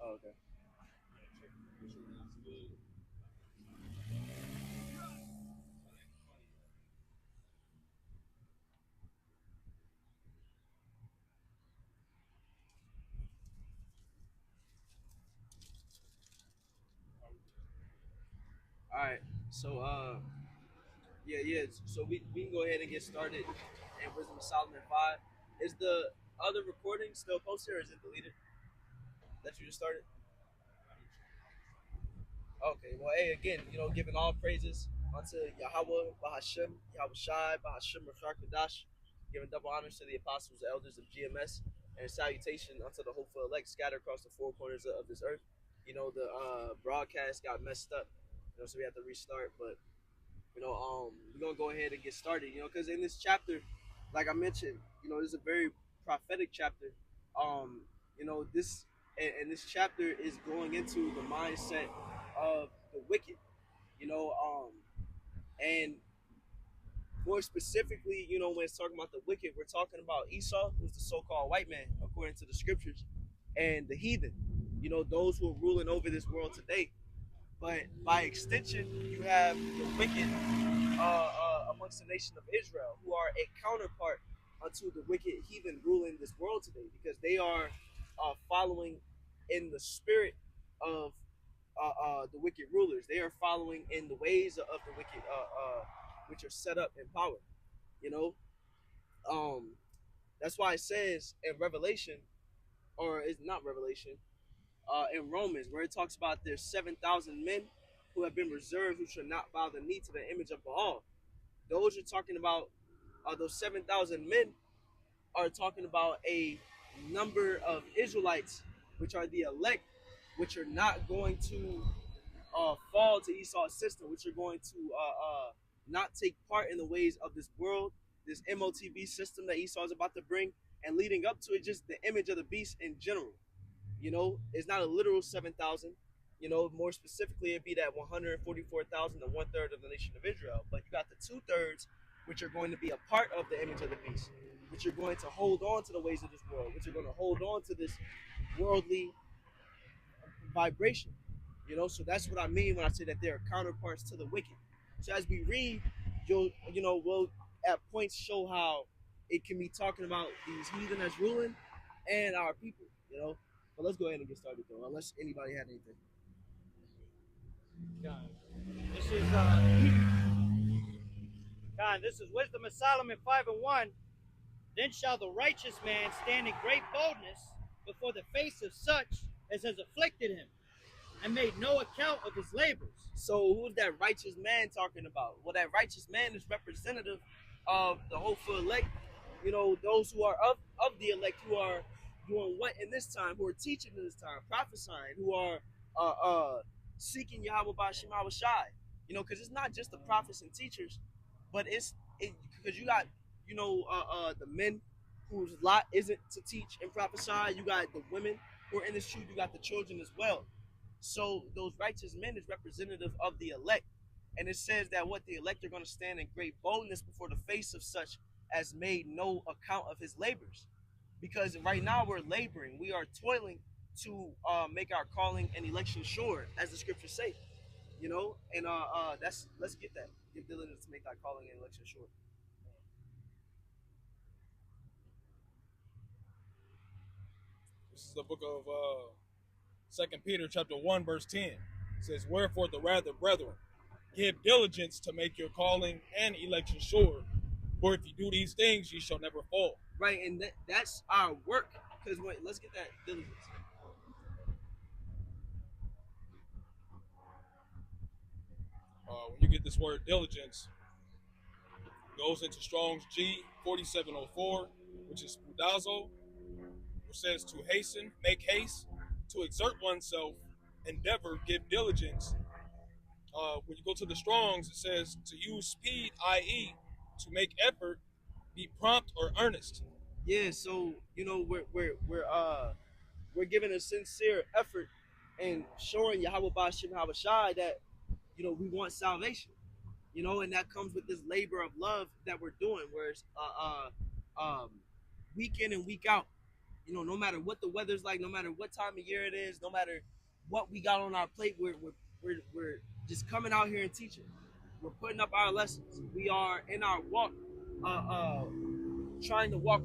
Oh, okay. All right. So yeah. So we can go ahead and get started in Wisdom of Solomon 5. Is the other recording still posted or is it deleted? That you just started? Okay, well, hey, again, giving all praises unto Yahweh, Bahashem, Yahweh Shai, Bahashem, Rashakadash, giving double honors to the apostles, the elders of GMS, and salutation unto the hopeful elect scattered across the four corners of this earth. The broadcast got messed up, so we had to restart, but we're gonna go ahead and get started. Because in this chapter, like I mentioned, this is a very prophetic chapter. Um, this and this chapter is going into the mindset of the wicked. And more specifically, when it's talking about the wicked, we're talking about Esau, who's the so-called white man, according to the scriptures, and the heathen. Those who are ruling over this world today. But by extension, you have the wicked amongst the nation of Israel, who are a counterpart unto the wicked heathen ruling this world today, because they are following in the spirit of the wicked rulers. They are following in the ways of the wicked, which are set up in power. You know, um, that's why it says in Revelation, or it's not Revelation, in Romans, where it talks about there's 7,000 men who have been reserved who should not bow the knee to the image of Baal. Those are talking about those 7,000 men are talking about a number of Israelites, which are the elect, which are not going to fall to Esau's system, which are going to not take part in the ways of this world, this MOTB system that Esau is about to bring, and leading up to it, just the image of the beast in general. It's not a literal 7,000. More specifically, it'd be that 144,000 and one third of the nation of Israel. But you got the two thirds, which are going to be a part of the image of the beast, which are going to hold on to the ways of this world, which are going to hold on to this worldly vibration. So that's what I mean when I say that they are counterparts to the wicked. So as we read, we'll at points show how it can be talking about these heathen as ruling and our people. But let's go ahead and get started though, unless anybody had anything. God. This is God. This is Wisdom of Solomon 5:1. Then shall the righteous man stand in great boldness before the face of such as has afflicted him, and made no account of his labors. So who's that righteous man talking about? Well, that righteous man is representative of the hopeful elect. Those who are of the elect, who are doing what in this time, who are teaching in this time, prophesying, who are seeking Yahweh Bashim Shai. Because it's not just the prophets and teachers, but it's because you got the men whose lot isn't to teach and prophesy. You got the women who are in this truth. You got the children as well. So those righteous men is representative of the elect. And it says that what the elect are going to stand in great boldness before the face of such as made no account of his labors. Because right now we're laboring. We are toiling to make our calling and election sure, as the scriptures say. And let's get that. Give diligence to make our calling and election sure. This is the book of 2 Peter chapter 1, verse 10. It says, wherefore the rather, brethren, give diligence to make your calling and election sure. For if you do these things, ye shall never fall. Right, and that's our work. Because let's get that diligence. When you get this word diligence, it goes into Strong's G 4704, which is spoudazo, which says to hasten, make haste, to exert oneself, endeavor, give diligence. When you go to the Strongs, it says to use speed, i.e., to make effort, be prompt or earnest. Yeah, so we're giving a sincere effort and showing Yahweh Bashim Shai that we want salvation. And that comes with this labor of love that we're doing, where it's week in and week out, You know, no matter what the weather's like, no matter what time of year it is, no matter what we got on our plate, we're just coming out here and teaching. We're putting up our lessons. We are in our walk, trying to walk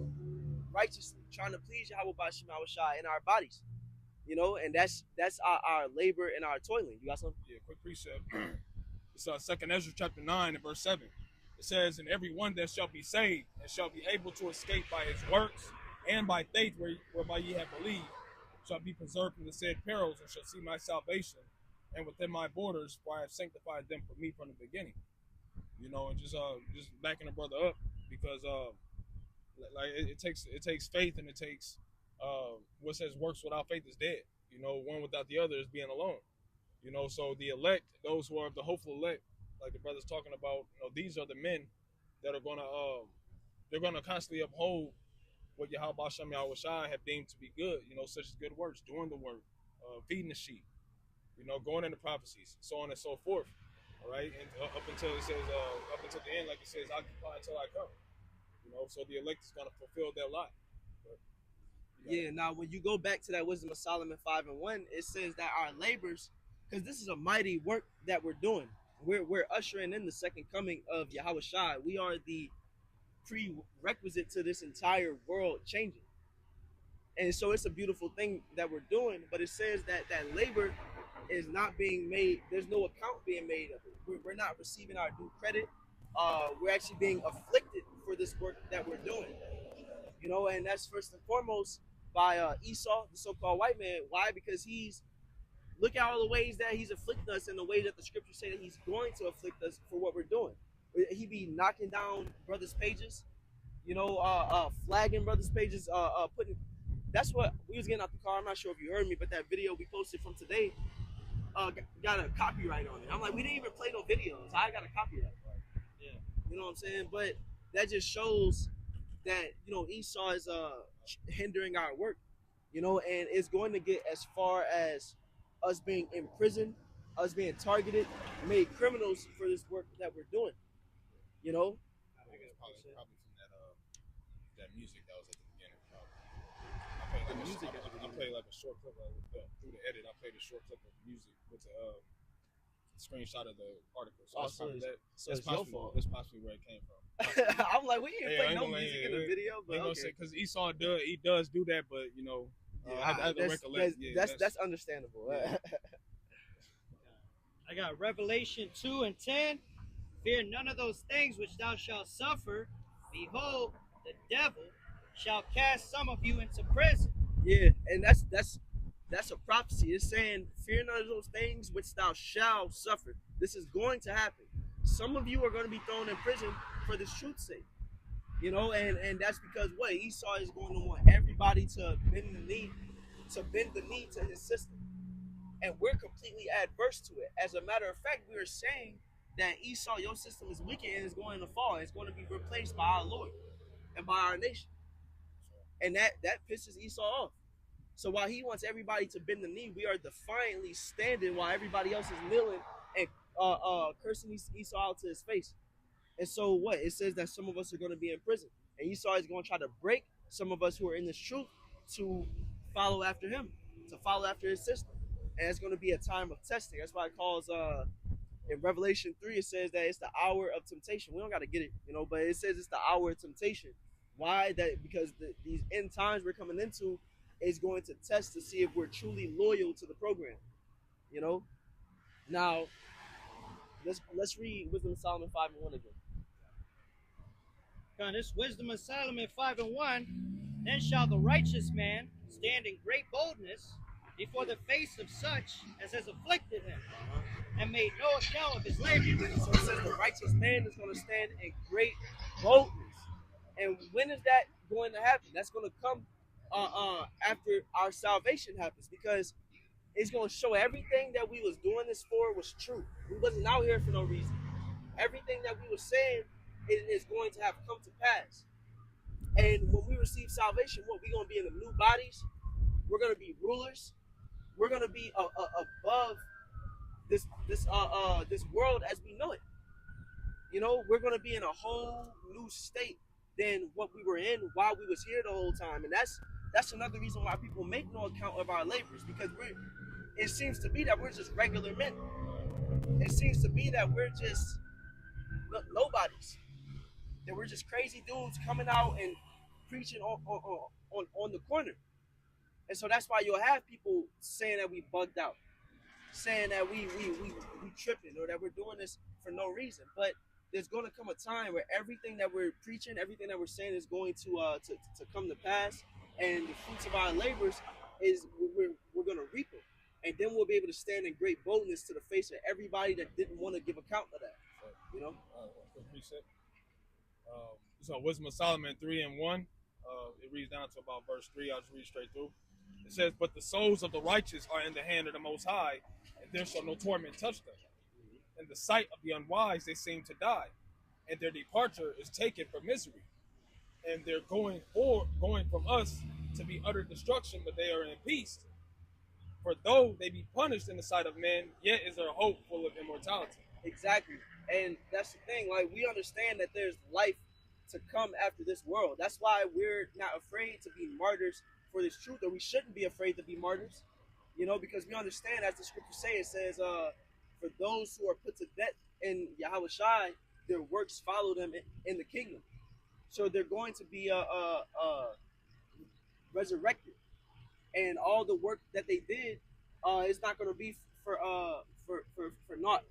righteously, trying to please Yahweh Bashim in our bodies. You know, and that's our labor and our toiling. You got something? Yeah, quick precept. It's 2nd Ezra chapter 9 and verse 7. It says, and every one that shall be saved and shall be able to escape by his works and by faith whereby ye have believed shall be preserved from the said perils and shall see my salvation and within my borders, for I have sanctified them for me from the beginning. You know, and just backing the brother up, because like it takes faith, and it takes what says works without faith is dead. You know, one without the other is being alone. You know, so the elect, those who are the hopeful elect, like the brother's talking about, you know, these are the men that are gonna they're gonna constantly uphold what Yahweh Shem Yahweh Shai have deemed to be good, you know, such as good works, doing the work, feeding the sheep, you know, going into prophecies, so on and so forth. All right, and up until it says up until the end, like it says, occupy until I come. You know, so the elect is gonna fulfill their lot. But, yeah. Now, when you go back to that Wisdom of Solomon 5:1, it says that our labors, because this is a mighty work that we're doing. We're ushering in the second coming of Yahweh Shai. We are the prerequisite to this entire world changing. And so it's a beautiful thing that we're doing, but it says that labor is not being made. There's no account being made of it. We're not receiving our due credit. We're actually being afflicted for this work that we're doing. You know, and that's first and foremost by Esau, the so-called white man. Why? Because look at all the ways that he's afflicted us, and the way that the scriptures say that he's going to afflict us for what we're doing. He be knocking down brothers' pages, you know, flagging brothers' pages, putting. That's what we was getting out the car. I'm not sure if you heard me, but that video we posted from today got a copyright on it. I'm like, we didn't even play no videos. I got a copyright. Yeah. You know what I'm saying? But that just shows that, you know, Esau is hindering our work, you know, and it's going to get as far as us being imprisoned, us being targeted, made criminals for this work that we're doing. You know? Probably from that music that was at the beginning. I played like a short clip through the edit. I played a short clip of music with a screenshot of the article. So that's possibly where it came from. I'm like, we didn't play no music in the video, but okay. Because Esau does do that, but you know, I have to recollect. That's understandable. I got Revelation 2 and 10. Fear none of those things which thou shalt suffer. Behold, the devil shall cast some of you into prison. Yeah, and that's a prophecy. It's saying, fear none of those things which thou shalt suffer. This is going to happen. Some of you are going to be thrown in prison for this truth's sake. You know, and that's because what? Esau is going to want everybody to bend the knee to his system. And we're completely adverse to it. As a matter of fact, we are saying that Esau, your system is wicked and is going to fall. It's going to be replaced by our Lord and by our nation. And that pisses Esau off. So while he wants everybody to bend the knee, we are defiantly standing while everybody else is kneeling and cursing Esau out to his face. And so what? It says that some of us are going to be in prison. And Esau is going to try to break some of us who are in this truth to follow after him, to follow after his system. And it's going to be a time of testing. That's why it calls, in Revelation 3, it says that it's the hour of temptation. We don't got to get it, you know, but it says it's the hour of temptation. Why? Because these end times we're coming into is going to test to see if we're truly loyal to the program, you know. Now, let's read Wisdom of Solomon 5:1 again. Now, this Wisdom of Solomon 5:1, then shall the righteous man stand in great boldness before the face of such as has afflicted him, and made no account of his labor. So it says the righteous man is going to stand in great boldness. And when is that going to happen? That's going to come after our salvation happens, because it's going to show everything that we was doing this for was true. We wasn't out here for no reason. Everything that we were saying is going to have come to pass. And when we receive salvation, what? We're going to be in the new bodies. We're going to be rulers. We're going to be above this world as we know it. You know, we're going to be in a whole new state than what we were in while we was here the whole time. And that's another reason why people make no account of our labors, because it seems to be that we're just regular men. It seems to be that we're just nobodies. That we're just crazy dudes coming out and preaching on the corner. And so that's why you'll have people saying that we bugged out, saying that we tripping, or that we're doing this for no reason. But there's going to come a time where everything that we're preaching, everything that we're saying is going to come to pass, and the fruits of our labors is we're going to reap it, and then we'll be able to stand in great boldness to the face of everybody that didn't want to give account of that. You know. So Wisdom of Solomon 3:1. It reads down to about verse 3. I'll just read straight through. It says, "But the souls of the righteous are in the hand of the Most High, and there shall no torment touch them. In the sight of the unwise they seem to die, and their departure is taken for misery. And they're going from us to be utter destruction, but they are in peace. For though they be punished in the sight of men, yet is their hope full of immortality." Exactly. And that's the thing. Like, we understand that there's life to come after this world. That's why we're not afraid to be martyrs for this truth, or we shouldn't be afraid to be martyrs. You know, because we understand, as the scriptures say, it says, for those who are put to death in Yahweh Shai, their works follow them in the kingdom. So they're going to be resurrected, and all the work that they did is not going to be for naught.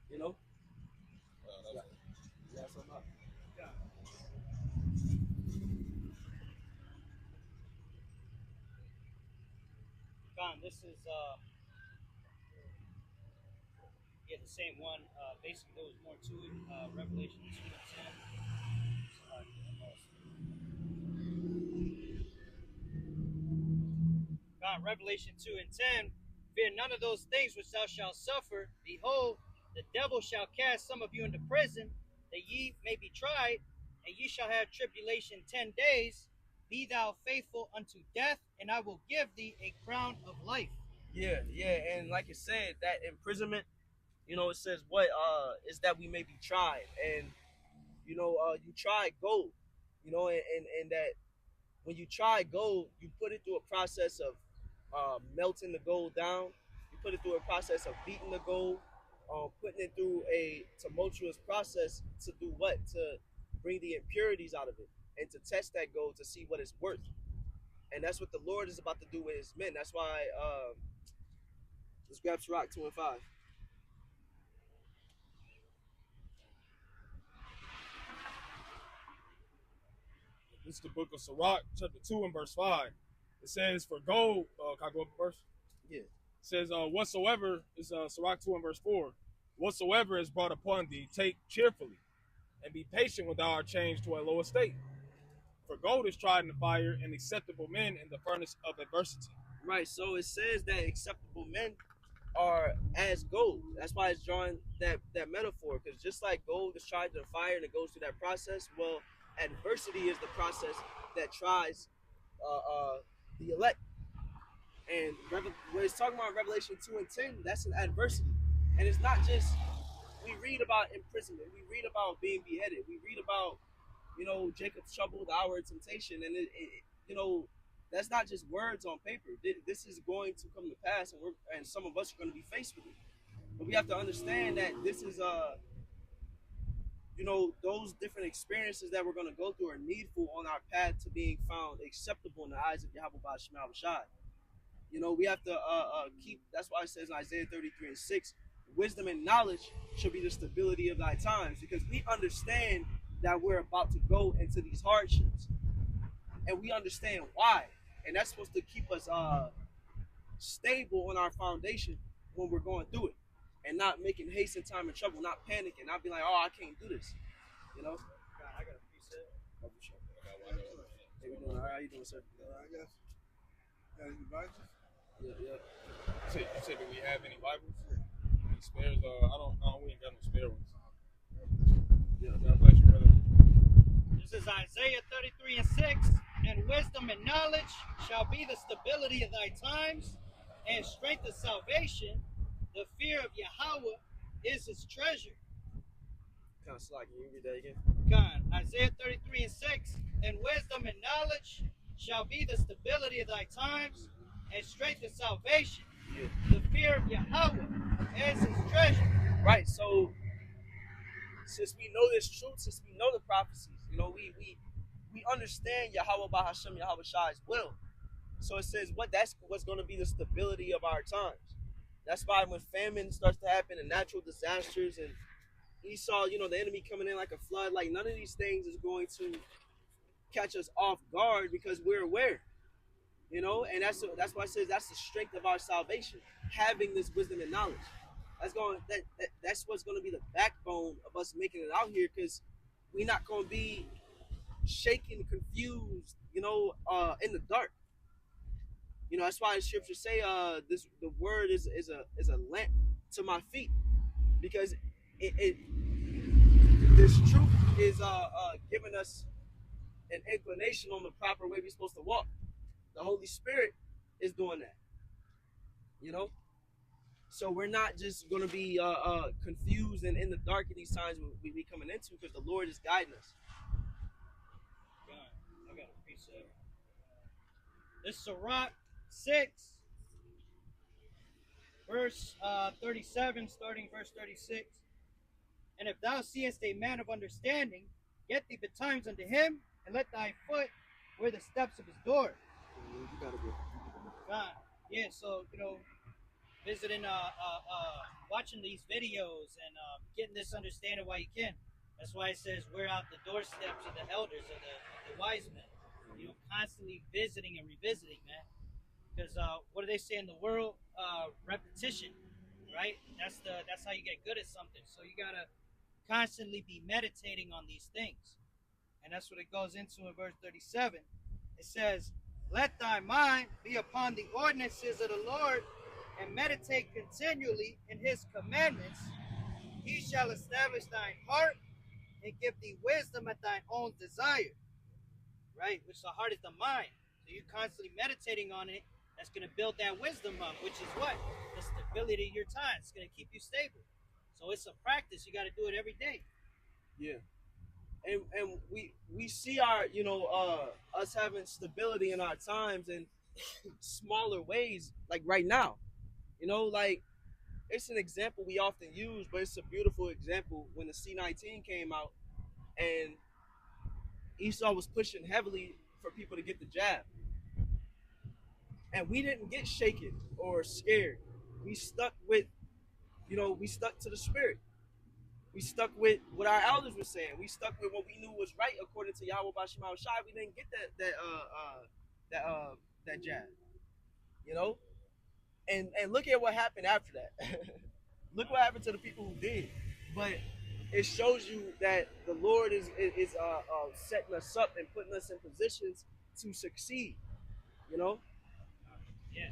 You know. Yeah, so not. Con, this is the same one. Basically, there was more to it. Revelation 2:10. God, Revelation 2:10. Fear none of those things which thou shalt suffer. Behold, the devil shall cast some of you into prison, that ye may be tried, and ye shall have tribulation 10 days. Be thou faithful unto death, and I will give thee a crown of life. Yeah, and like it said, that imprisonment, you know, it says what is that we may be tried, and you know, you try gold, you know, and that when you try gold, you put it through a process of melting the gold down. You put it through a process of beating the gold, putting it through a tumultuous process to do what? To bring the impurities out of it and to test that gold to see what it's worth. And that's what the Lord is about to do with his men. That's why let's grab Sirach 2:5. This is the book of Sirach, chapter 2 and verse 5. It says, "For gold," can I go up a verse? Yeah. It says, "Whatsoever," is Sirach 2 and verse 4. "Whatsoever is brought upon thee, take cheerfully, and be patient when thou art changed to a low estate. For gold is tried in the fire, and acceptable men in the furnace of adversity." Right. So it says that acceptable men are as gold. That's why it's drawing that metaphor, because just like gold is tried in the fire and it goes through that process, well, adversity is the process that tries the elect. And when it's talking about Revelation 2:10, that's an adversity. And it's not just, we read about imprisonment, we read about being beheaded, we read about, you know, Jacob's trouble, the hour of temptation, and you know, that's not just words on paper. This is going to come to pass, and some of us are going to be faced with it. But we have to understand that this is you know, those different experiences that we're going to go through are needful on our path to being found acceptable in the eyes of Yahweh Shema Shai. You know, we have to keep, that's why it says in Isaiah 33:6, wisdom and knowledge should be the stability of thy times, because we understand that we're about to go into these hardships, and we understand why, and that's supposed to keep us stable on our foundation when we're going through it, and not making haste in time and trouble, not panicking, not being like, oh, I can't do this, you know. God, I got a preset. Oh, for sure. Hey, we doing all right? How you doing, sir? I guess. Got any Bibles? Yeah. You said, do we have any Bibles? Any spares? We ain't got no spare ones. Yeah. God bless you, brother. This is Isaiah 33:6. "And wisdom and knowledge shall be the stability of thy times, and strength of salvation. The fear of Yahweh is his treasure." Kind of slack. Can you read that again? God, Isaiah 33:6. "And wisdom and knowledge shall be the stability of thy times and strength of salvation. Yeah. The fear of Yahweh is his treasure. Right. So since we know this truth, since we know the prophecies, you know, we understand Yahweh Bahashem Yahweh Shai's will. So it says that's what's going to be the stability of our times. That's why when famine starts to happen and natural disasters and Esau, you know, the enemy coming in like a flood, like none of these things is going to catch us off guard because we're aware, you know, and that's why it says that's the strength of our salvation, having this wisdom and knowledge. That's what's going to be the backbone of us making it out here, because we're not going to be shaken, confused, you know, in the dark. You know, that's why the scriptures say the word is a lamp to my feet, because this truth is giving us an inclination on the proper way we're supposed to walk. The Holy Spirit is doing that. You know? So we're not just going to be confused and in the dark at these times we coming into, because the Lord is guiding us. I got a precept. This is Sirach 6, verse 37, starting verse 36. And if thou seest a man of understanding, get thee betimes unto him, and let thy foot wear the steps of his door. You gotta go. God, yeah. So you know, visiting, watching these videos and getting this understanding while you can. That's why it says wear out the doorsteps of the elders, of the wise men. You know, constantly visiting and revisiting, man. Because what do they say in the world? Repetition, right? That's how you get good at something. So you gotta constantly be meditating on these things, and that's what it goes into in verse 37. It says, "Let thy mind be upon the ordinances of the Lord, and meditate continually in his commandments. He shall establish thine heart and give thee wisdom at thine own desire." Right? Which the heart is the mind. So you're constantly meditating on it. That's going to build that wisdom up, which is what? The stability of your time. It's going to keep you stable. So it's a practice. You got to do it every day. Yeah. And we see our, you know, us having stability in our times in smaller ways, like right now. You know, like it's an example we often use, but it's a beautiful example when the C-19 came out and Esau was pushing heavily for people to get the jab. And we didn't get shaken or scared. We stuck with, you know, we stuck to the spirit. We stuck with what our elders were saying. We stuck with what we knew was right according to Yahweh Bashim Shai. We didn't get that jab. You know? And look at what happened after that. Look what happened to the people who did. But it shows you that the Lord is setting us up and putting us in positions to succeed. You know? Yeah.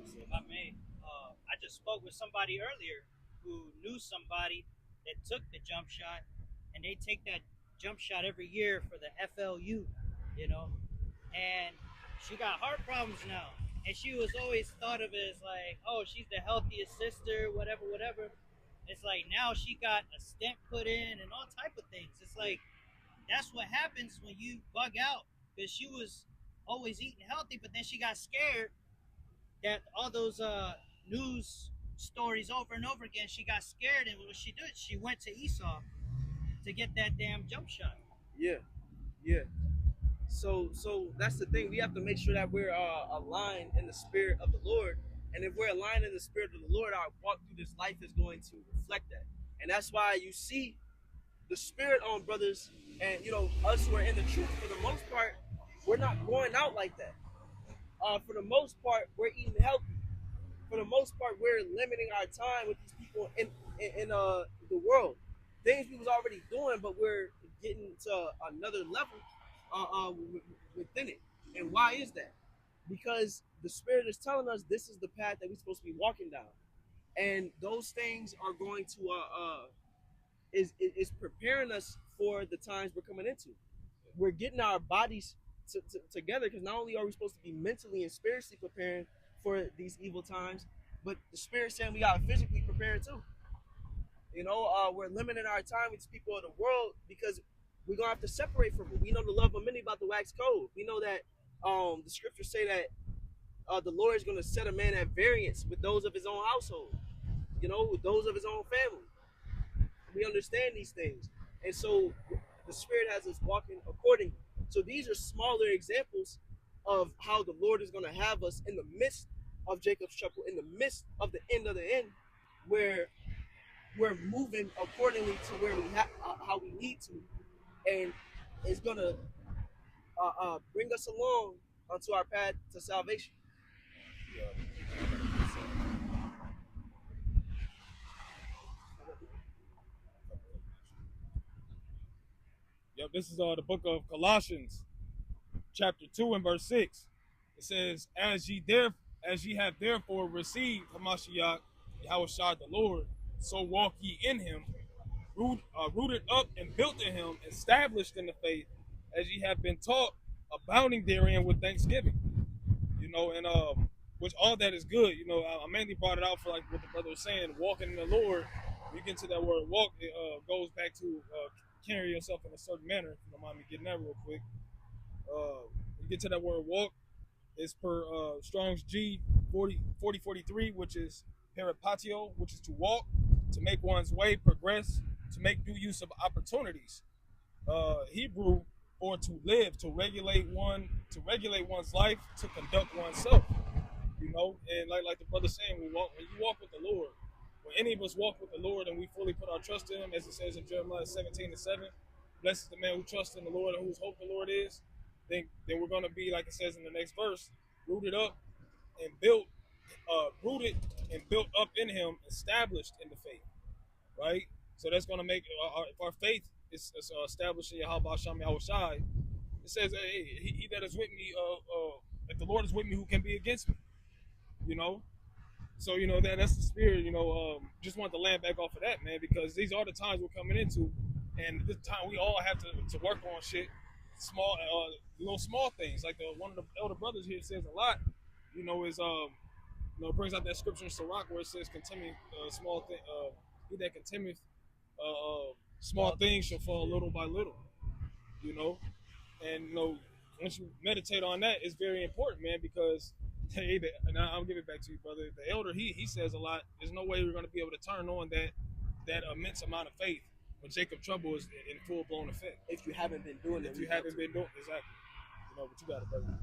So if I may, I just spoke with somebody earlier who knew somebody that took the jump shot, and they take that jump shot every year for the FLU, you know, and she got heart problems now, and she was always thought of as like, oh, she's the healthiest sister, whatever. It's like now she got a stent put in and all type of things. It's like that's what happens when you bug out, because she was always eating healthy, but then she got scared that all those news stories over and over again, she got scared, and what she did, she went to Esau to get that damn jump shot. Yeah. So that's the thing. We have to make sure that we're aligned in the spirit of the Lord. And if we're aligned in the spirit of the Lord, our walk through this life is going to reflect that. And that's why you see the spirit on brothers and, you know, us who are in the truth, for the most part, we're not going out like that. For the most part, we're eating healthy. For the most part, we're limiting our time with these people in the world. Things we was already doing, but we're getting to another level within it. And why is that? Because the Spirit is telling us this is the path that we're supposed to be walking down, and those things are going to is preparing us for the times we're coming into. We're getting our bodies together, because not only are we supposed to be mentally and spiritually preparing for these evil times, but the Spirit saying we got to physically prepare too. You know, we're limiting our time with people of the world because we're gonna have to separate from it. We know the love of many about the wax cold. We know that the scriptures say that the Lord is going to set a man at variance with those of his own household, with those of his own family. We understand these things. And so the Spirit has us walking accordingly. So these are smaller examples of how the Lord is going to have us in the midst of Jacob's trouble, in the midst of the end of the end, where we're moving accordingly to where we how we need to, and it's going to bring us along onto our path to salvation. Yep, this is the book of Colossians, chapter 2 and verse 6. It says, as ye have therefore received Hamashiach, Yahushua the Lord, so walk ye in him, rooted up and built in him, established in the faith, as ye have been taught, abounding therein with thanksgiving. And which all that is good. I mainly brought it out for like what the brother was saying, walking in the Lord. When you get to that word walk, it goes back to carry yourself in a certain manner. If you don't mind me getting that real quick. You get to that word walk, it's per Strong's G 4043, which is peripatio, which is to walk, to make one's way, progress, to make due use of opportunities. Hebrew, or to live, to regulate one's life, to conduct oneself. And like the brother saying, when you walk with the Lord, when any of us walk with the Lord and we fully put our trust in him, as it says in Jeremiah 17:7, blessed is the man who trusts in the Lord and whose hope the Lord is, then we're going to be, like it says in the next verse, rooted up and built, rooted and built up in him, established in the faith, right? So that's going to make, if our faith is established in Yahweh Hashem Yahushai, it says, hey, he that is with me, if the Lord is with me, who can be against me? So that's the spirit. Just want to land back off of that, man, because these are the times we're coming into, and this time we all have to work on shit, small, small things. Like one of the elder brothers here says a lot, is it brings out that scripture in Sirach where it says, "Continue small thing, he that continueth small things shall fall little by little." And once you meditate on that, it's very important, man, because and I'll give it back to you, brother. The elder, he says a lot. There's no way we're going to be able to turn on that immense amount of faith when Jacob trouble is in full blown effect. If you haven't been doing it, exactly. But you got it, brother.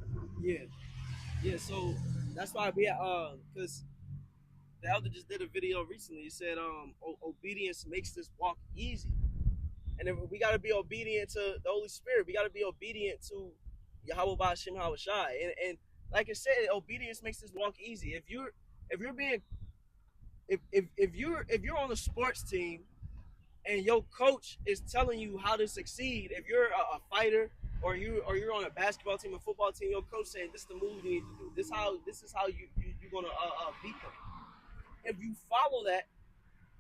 Yeah. So that's why we because the elder just did a video recently. He said obedience makes this walk easy, and if we got to be obedient to the Holy Spirit. We got to be obedient to Yahweh Ba'Shem Hawashai, and like I said, obedience makes this walk easy. If you're on a sports team and your coach is telling you how to succeed, if you're a fighter or you're on a basketball team, a football team, your coach saying this is the move you need to do. This is how you're gonna beat them. If you follow that,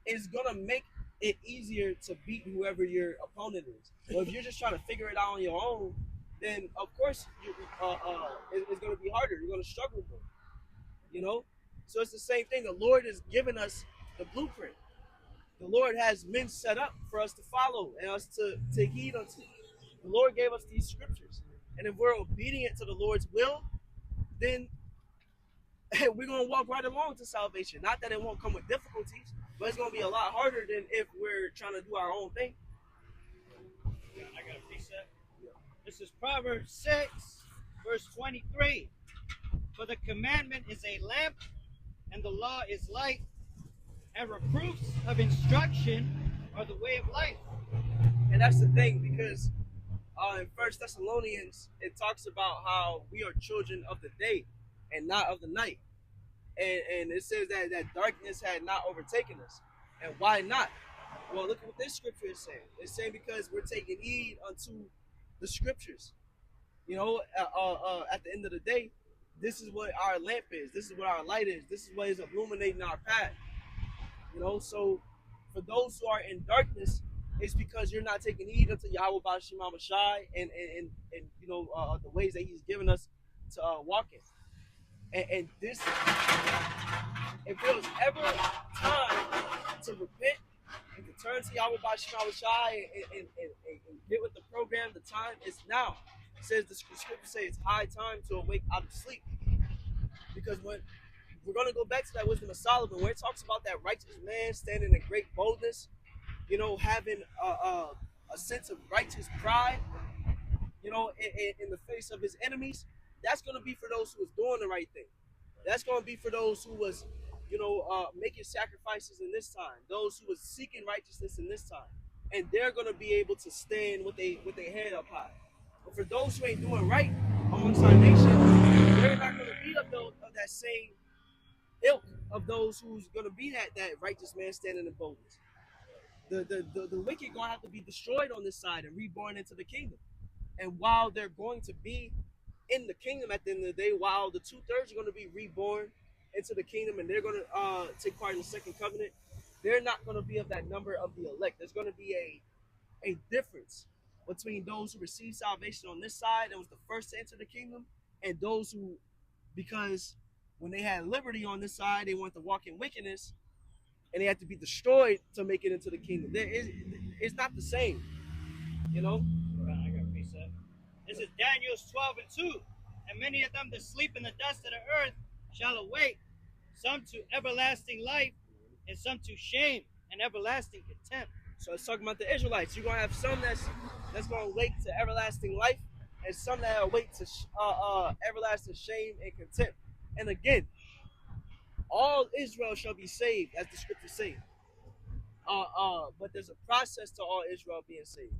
it's gonna make it easier to beat whoever your opponent is. But if you're just trying to figure it out on your own, then of course it's going to be harder. You're going to struggle more, So it's the same thing. The Lord has given us the blueprint. The Lord has men set up for us to follow and us to heed unto. The Lord gave us these scriptures, and if we're obedient to the Lord's will, then we're going to walk right along to salvation. Not that it won't come with difficulties, but it's going to be a lot harder than if we're trying to do our own thing. I got a precept. This is Proverbs 6, verse 23. For the commandment is a lamp, and the law is light, and reproofs of instruction are the way of life. And that's the thing, because in 1 Thessalonians, it talks about how we are children of the day and not of the night. And it says that darkness had not overtaken us. And why not? Well, look at what this scripture is saying. It's saying because we're taking heed unto the scriptures. At the end of the day, this is what our lamp is. This is what our light is. This is what is illuminating our path. So for those who are in darkness, it's because you're not taking heed unto Yahweh Ba'Shem Hawashai and the ways that He's given us to walk in. And this, if there was ever time to repent and to turn to Yahweh Ba'Shem Hawashai and get with the program, the time is now. It says the scripture say it's high time to awake out of sleep. Because when we're going to go back to that wisdom of Solomon, where it talks about that righteous man standing in great boldness, having a sense of righteous pride, in the face of his enemies. That's going to be for those who was doing the right thing. That's going to be for those who was, making sacrifices in this time. Those who was seeking righteousness in this time, and they're going to be able to stand with their head up high. But for those who ain't doing right amongst our nation, they're not going to be of that same ilk of those who's going to be that righteous man standing in boldness. The wicked going to have to be destroyed on this side and reborn into the kingdom. And while they're going to be in the kingdom at the end of the day, while the 2/3 are going to be reborn into the kingdom and they're going to take part in the second covenant, they're not going to be of that number of the elect. There's going to be a difference between those who receive salvation on this side and was the first to enter the kingdom, and those who, because when they had liberty on this side, they want to walk in wickedness and they had to be destroyed to make it into the kingdom. It's not the same, I got a piece of it. This is Daniel 12:2. And many of them that sleep in the dust of the earth shall awake, some to everlasting life, and some to shame and everlasting contempt. So it's talking about the Israelites. You're gonna have some that's gonna wake to everlasting life, and some that awake to everlasting shame and contempt. And again, all Israel shall be saved, as the scriptures say. But there's a process to all Israel being saved.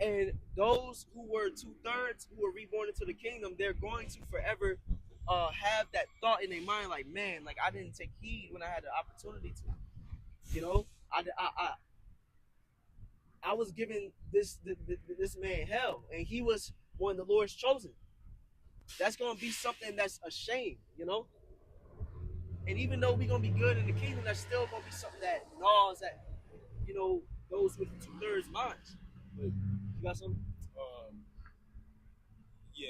And those who were 2/3 who were reborn into the kingdom, they're going to forever have that thought in their mind, like, man, like I didn't take heed when I had the opportunity to. I was giving this man hell, and he was one of the Lord's chosen. That's going to be something that's a shame, And even though we're going to be good in the kingdom, that's still going to be something that gnaws at, those with 2/3 minds. You got something? Yeah.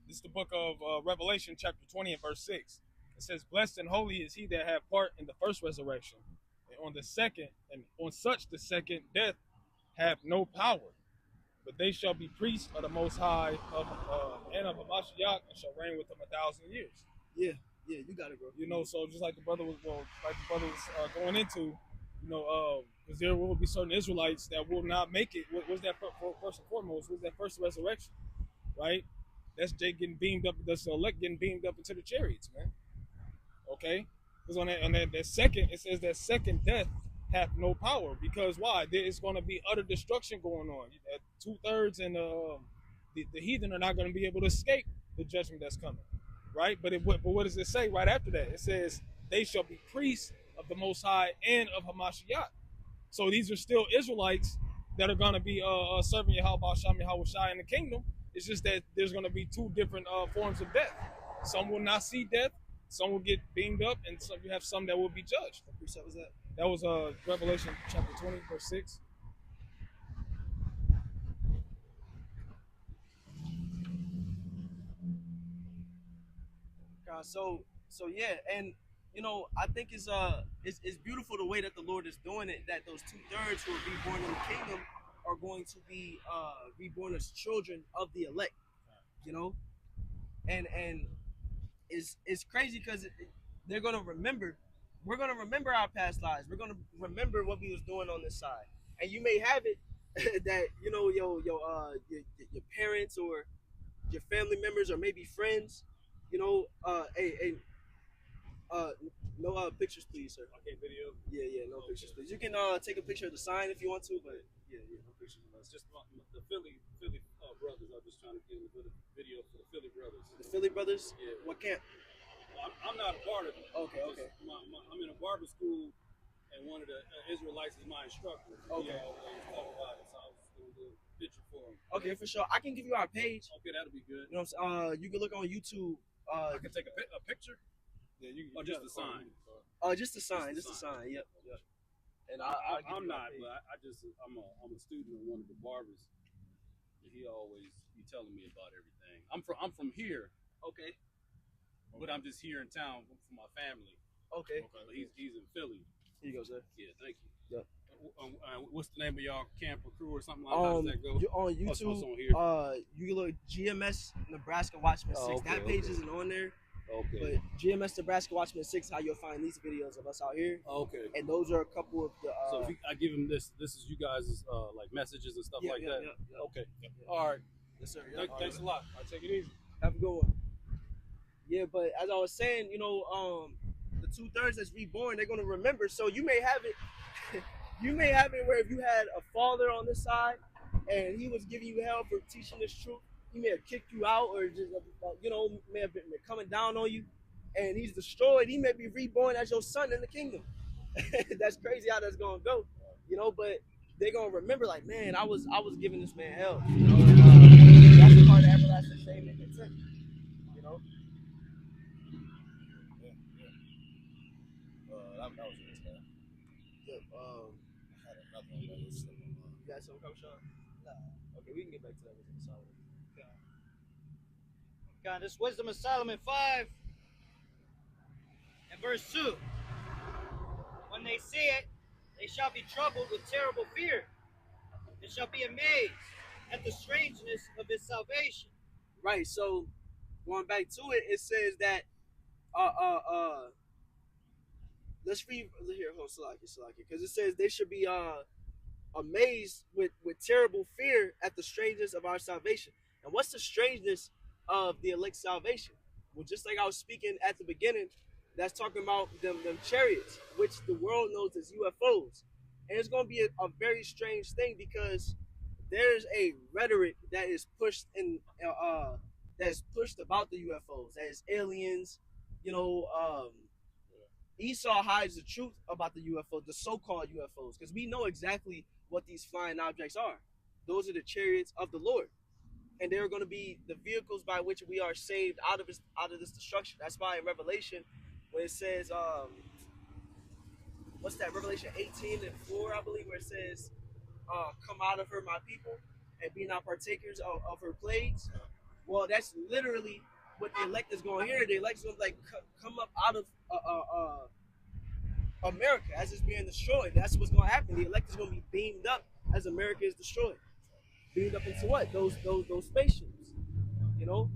This is the book of Revelation, chapter 20 and verse 6. It says, "Blessed and holy is he that have part in the first resurrection. And on such the second death have no power. But they shall be priests of the Most High and of Hamashiach, and shall reign with him 1,000 years." Yeah, you got it, bro. So just like the brother was going into, because there will be certain Israelites that will not make it. What's that first and foremost? What's that first resurrection, right? That's Jay getting beamed up. That's the elect getting beamed up into the chariots, man. Okay, because on that second, it says that second death have no power. Because why? There is going to be utter destruction going on. 2/3 and the heathen are not going to be able to escape the judgment that's coming, right? But what does it say right after that? It says they shall be priests of the Most High and of Hamashiach. So these are still Israelites that are going to be serving Yahweh Shai in the kingdom. It's just that there's going to be two different forms of death. Some will not see death. Some will get beamed up, and you have some that will be judged. What precept was that? That was Revelation chapter 20, verse 6. So yeah, and I think it's beautiful the way that the Lord is doing it. That those 2/3 who are reborn in the kingdom are going to be reborn as children of the elect. And it's crazy because they're gonna remember. We're gonna remember our past lives. We're gonna remember what we was doing on this side. And you may have it that your parents or your family members or maybe friends, no pictures, please, sir. Okay, video. Yeah, no pictures, please. You can take a picture of the sign if you want to, but yeah, no pictures. It's just the Philly brothers. I'm just trying to get a little video for the Philly brothers. The Philly brothers? Yeah. What camp? I'm not a part of it. Okay. I'm in a barber school, and one of the Israelites is my instructor. Okay. He always talk about it, so I was going to do a picture for him. Okay, for sure. I can give you our page. Okay, that'll be good. You know what I'm saying? You can look on YouTube. I can take a picture? Yeah, or just the sign? Just the sign. Yep. And I'm not, but I'm a student of one of the barbers. He always be telling me about everything. I'm from here. Okay. But I'm just here in town for my family. Okay. But he's in Philly. Here you go, sir. Yeah, thank you. Yep. What's the name of y'all camp or crew or something like that? How does that go? On What's YouTube, on here? you can look GMS Nebraska Watchman 6. Okay, That page okay. isn't on there. Okay. But GMS Nebraska Watchman 6, how you'll find these videos of us out here. Okay. And those are a couple of the. So if I give him this is you guys' like messages and stuff like that. Yeah. Okay. All right. Yes, sir. Thanks a lot. I'll take it easy. Have a good one. Yeah, but as I was saying, you know, the 2/3 that's reborn, they're gonna remember. So you may have it. You may have it where if you had a father on this side and he was giving you hell for teaching this truth, he may have kicked you out or just, you know, may have been coming down on you, and he's destroyed. He may be reborn as your son in the kingdom. That's crazy how that's gonna go, you know. But they're gonna remember, like, man, I was giving this man hell, you know. And, that's a part of everlasting shame and contempt, you know. That was it, man. Yep. I had another one that was slipping my mind. You got something coming, Sean? Nah. Okay, we can get back to that with the Solomon. God, this Wisdom of Solomon 5 and verse 2. When they see it, they shall be troubled with terrible fear. They shall be amazed at the strangeness of his salvation. Right. So going back to it, it says that let's read here, hold Salaki, because it says they should be amazed with terrible fear at the strangeness of our salvation. And what's the strangeness of the elect salvation? Well, just like I was speaking at the beginning, that's talking about them chariots, which the world knows as UFOs. And it's going to be a very strange thing because there's a rhetoric that is pushed in that's pushed about the UFOs as aliens, you know. Esau hides the truth about the UFOs, the so-called UFOs, because we know exactly what these flying objects are. Those are the chariots of the Lord, and they're going to be the vehicles by which we are saved out of this destruction. That's why in Revelation, when it says, what's that? Revelation 18:4, I believe, where it says, "Come out of her, my people, and be not partakers of her plagues." Well, that's literally what the elect is going to hear. The elect is going to like come up out of America as it's being destroyed. That's what's going to happen. The elect is going to be beamed up as America is destroyed. Beamed up into what? Those spaceships. You know.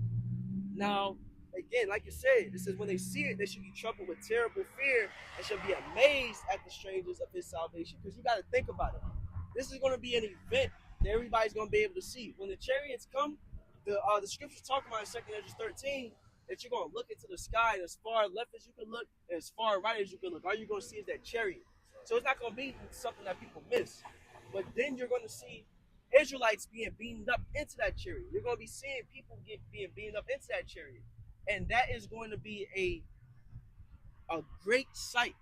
Now, again, like you said, it says when they see it, they should be troubled with terrible fear and should be amazed at the strangers of his salvation. Because you got to think about it. This is going to be an event that everybody's going to be able to see. When the chariots come, the scriptures talk about in 2 Ezra 13 that you're going to look into the sky, and as far left as you can look and as far right as you can look, all you're going to see is that chariot. So it's not going to be something that people miss. But then you're going to see Israelites being beamed up into that chariot. You're going to be seeing people being beamed up into that chariot. And that is going to be a great sight.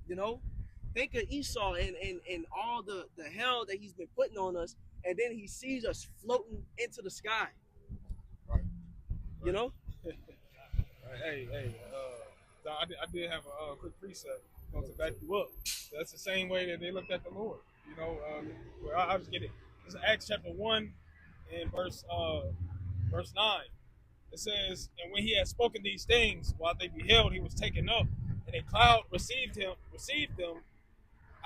You know? Think of Esau and all the hell that he's been putting on us, and then he sees us floating into the sky. Right. You know? Hey, I did have a quick precept to back you up. That's the same way that they looked at the Lord. You know, I'll just get it. This is Acts chapter 1 and verse 9. It says, "And when he had spoken these things, while they beheld, he was taken up, and a cloud received them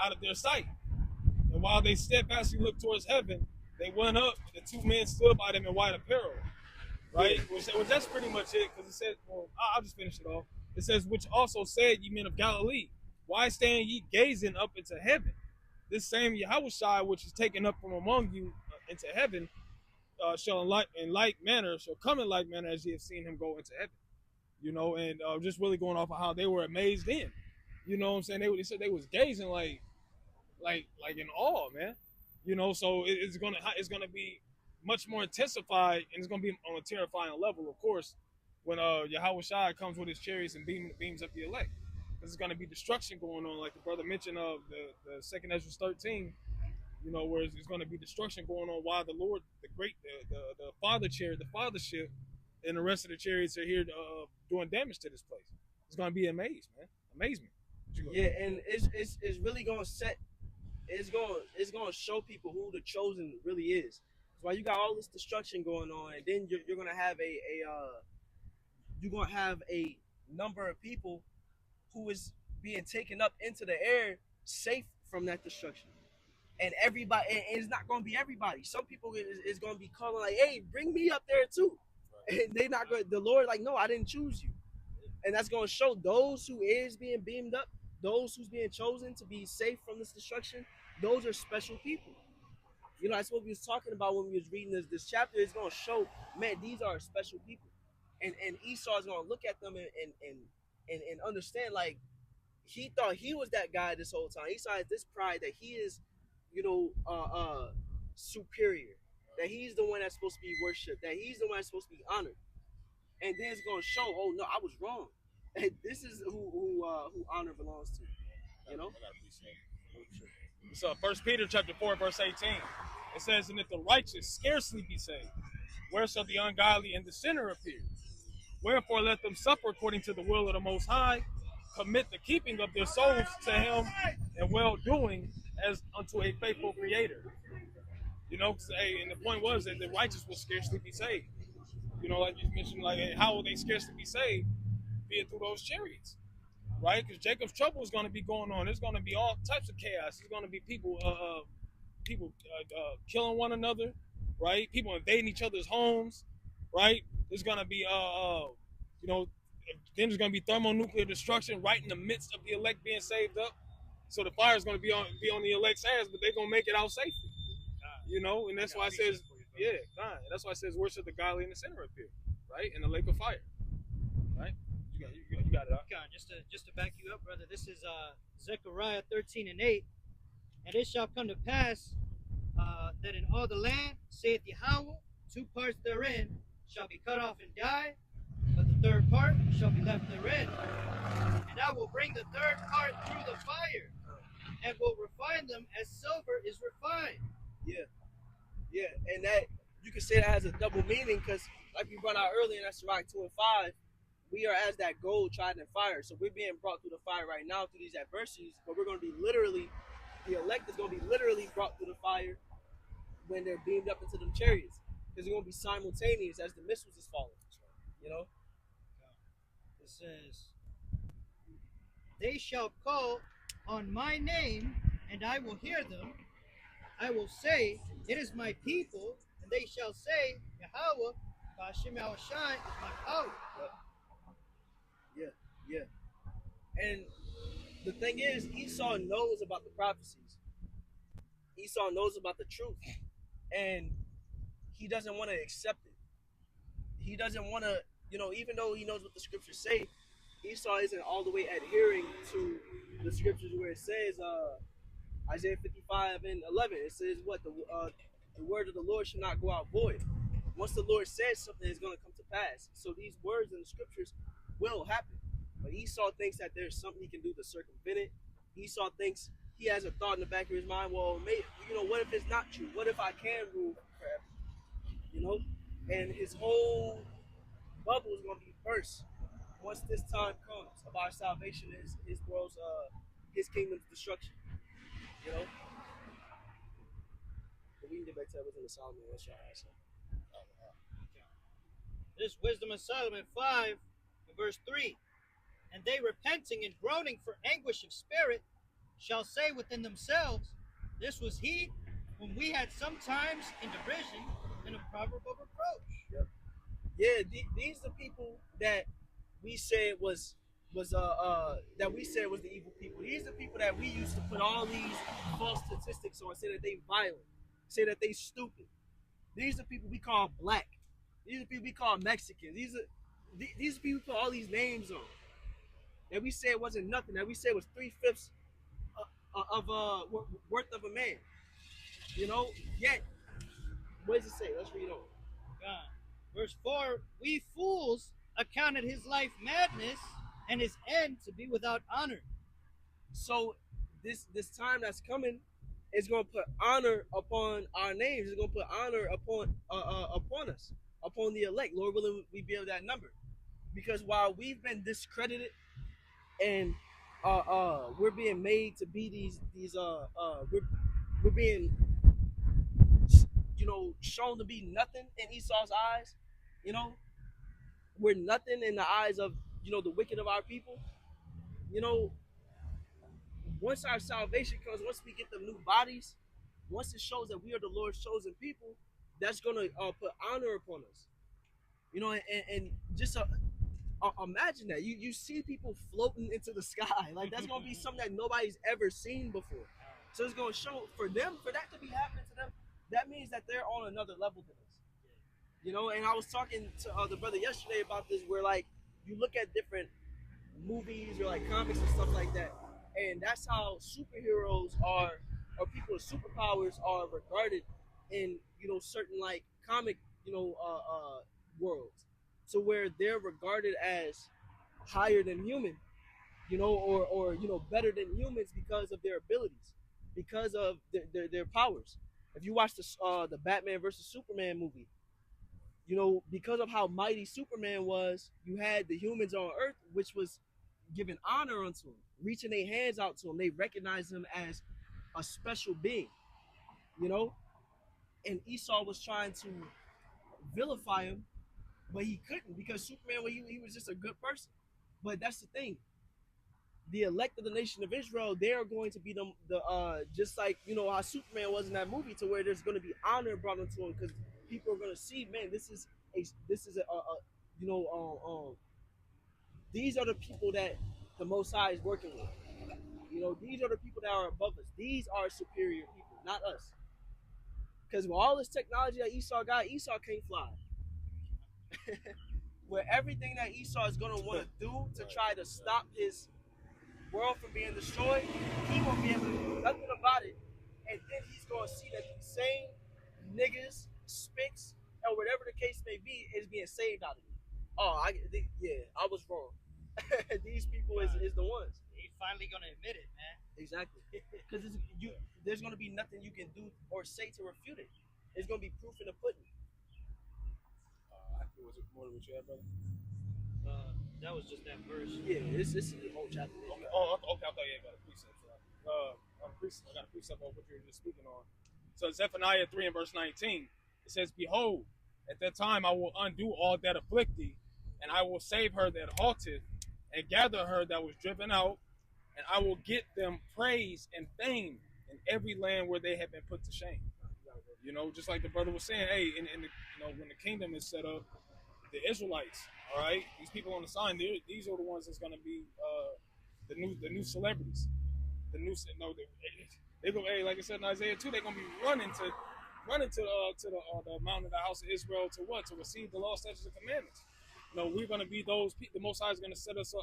out of their sight. And while they steadfastly looked towards heaven, they went up, and the two men stood by them in white apparel." Right? Which that's pretty much it, because it says, well, I'll just finish it off. It says, "Which also said, ye men of Galilee, why stand ye gazing up into heaven? This same Yahushua, which is taken up from among you into heaven, shall in like manner come in like manner as ye have seen him go into heaven." You know, and just really going off of how they were amazed in. You know what I'm saying? They said they was gazing like in awe, man. You know, so it's gonna be much more intensified, and it's gonna be on a terrifying level, of course, when Yahushua comes with his chariots and beams up the elect. There's gonna be destruction going on, like the brother mentioned of the 2 Ezra 13. You know, where there's going to be destruction going on while the Lord, the Father chariot, the Fathership, and the rest of the chariots are here doing damage to this place. It's going to be amazement, man. Amazement. Yeah, and it's really going to it's going to show people who the chosen really is. That's why you got all this destruction going on, and then you're going to have a number of people who is being taken up into the air, safe from that destruction. And everybody, and it's not going to be everybody. Some people is going to be calling like, "Hey, bring me up there too," and they not going. The Lord like, "No, I didn't choose you," and that's going to show those who is being beamed up, those who's being chosen to be safe from this destruction. Those are special people. You know, that's what we was talking about when we was reading this chapter. It's going to show, man, these are special people, and Esau is going to look at them and understand, like, he thought he was that guy this whole time. Esau has this pride that he is, you know, superior, that he's the one that's supposed to be worshipped, that he's the one that's supposed to be honored, and then it's going to show, oh no, I was wrong. And this is who honor belongs to. You know. So 1 Peter chapter 4 verse 18, it says, "And if the righteous scarcely be saved, where shall the ungodly and the sinner appear? Wherefore let them suffer according to the will of the Most High, commit the keeping of their souls to Him, and well-doing as unto a faithful Creator." You know, and the point was that the righteous will scarcely be saved. You know, like you mentioned, like, how will they scarcely be saved? Being through those chariots, right? Because Jacob's trouble is going to be going on. There's going to be all types of chaos. There's going to be people killing one another, right? People invading each other's homes, right? There's going to be, you know, then there's going to be thermonuclear destruction right in the midst of the elect being saved up. So the fire is going to be on the elect's hands, but they're going to make it out safely. You know, and that's why it says, yeah, fine. That's why it says, "Where should the godly and the sinner appear?" Right? In the lake of fire. Right? You got it. God, just to back you up, brother, this is Zechariah 13:8. "And it shall come to pass that in all the land, saith Yahweh, 2 parts therein shall be cut off and die, but the third part shall be left therein. And I will bring the third part through the fire, and will refine them as silver is refined." Yeah, and that you can say that has a double meaning, because like we brought out earlier in Sirach 2 and 5, we are as that gold tried in fire. So we're being brought through the fire right now through these adversities, but we're going to be literally, the elect is going to be literally brought through the fire when they're beamed up into them chariots, because they're going to be simultaneous as the missiles is falling. You know? It says, "They shall call on my name, and I will hear them. I will say, it is my people, and they shall say, Yahweh, Hashem Yahushai is my power." Yeah. And the thing is, Esau knows about the prophecies. Esau knows about the truth, and he doesn't want to accept it. He doesn't want to, you know, even though he knows what the scriptures say, Esau isn't all the way adhering to the scriptures where it says, Isaiah 55 and 11, it says what? The word of the Lord should not go out void. Once the Lord says something, it's going to come to pass. So these words in the scriptures will happen. But Esau thinks that there's something he can do to circumvent it. Esau thinks, he has a thought in the back of his mind, well, maybe, you know, what if it's not true? What if I can rule forever? You know? And his whole bubble is going to be burst once this time comes of our salvation, his world's, his kingdom's destruction. You know? But we can get back to everything in Solomon. That's all right. So. This Wisdom of Solomon 5, verse 3. "And they repenting and groaning for anguish of spirit shall say within themselves, This was he whom we had sometimes in derision and a proverb of reproach." Yeah, these are the people that we said was that we said was the evil people. These are the people that we used to put all these false statistics on, say that they violent, say that they stupid. These are people we call black. These are people we call Mexicans. These are people we put all these names on. That we said wasn't nothing. That we said was 3/5 of worth of a man. You know. Yet, what does it say? Let's read on. Verse 4. "We fools accounted his life madness, and his end to be without honor." So this time that's coming is going to put honor upon our names. It's going to put honor upon us, upon the elect. Lord willing, we be of that number. Because while we've been discredited and we're being made to be we're being, you know, shown to be nothing in Esau's eyes. You know, we're nothing in the eyes of, you know, the wicked of our people. You know, once our salvation comes, once we get the new bodies, once it shows that we are the Lord's chosen people, that's gonna put honor upon us. You know, and just imagine that you see people floating into the sky. Like that's gonna be something that nobody's ever seen before. So it's gonna show for them, for that to be happening to them, that means that they're on another level than us. You know, and I was talking to the brother yesterday about this, where like you look at different movies or like comics and stuff like that, and that's how superheroes are, or people with superpowers are regarded in, you know, certain like comic, you know, worlds, so where they're regarded as higher than human, you know, or you know, better than humans because of their abilities, because of their powers. If you watch the Batman versus Superman movie, you know, because of how mighty Superman was, you had the humans on Earth, which was giving honor unto him, reaching their hands out to him. They recognized him as a special being, you know. And Esau was trying to vilify him, but he couldn't, because Superman, well, he was just a good person. But that's the thing. The elect of the nation of Israel, they are going to be the just like, you know, how Superman was in that movie, to where there's going to be honor brought into him, because people are going to see, man, this is a you know, these are the people that the Most High is working with. You know, these are the people that are above us. These are superior people, not us. Because with all this technology that Esau got, Esau can't fly. With everything that Esau is going to want to do to try to stop his world from being destroyed, he won't be able to do nothing about it. And then he's going to see that these same niggas, spicks, or whatever the case may be, is being saved out of it. Oh, I was wrong. These people is the ones. He's finally gonna admit it, man. Exactly. Because there's going to be nothing you can do or say to refute it. It's going to be proof in the pudding. Was it more than what you had, brother? That was just that verse. Yeah, it's the whole chapter. Okay. Oh, okay. I thought you had got a precept. I got a precept on what you were just speaking on. So Zephaniah 3 and verse 19, it says, "Behold, at that time I will undo all that afflict thee, and I will save her that halteth, and gather her that was driven out, and I will get them praise and fame in every land where they have been put to shame." You know, just like the brother was saying, hey, in the, you know, when the kingdom is set up, the Israelites, all right, these people on the sign, these are the ones that's going to be the new celebrities, the new, no, they go, hey, like I said in Isaiah 2, they're going to be running to the mountain of the house of Israel to what? To receive the law, statutes, and commandments. You know, we're going to be those. The Most High is going to set us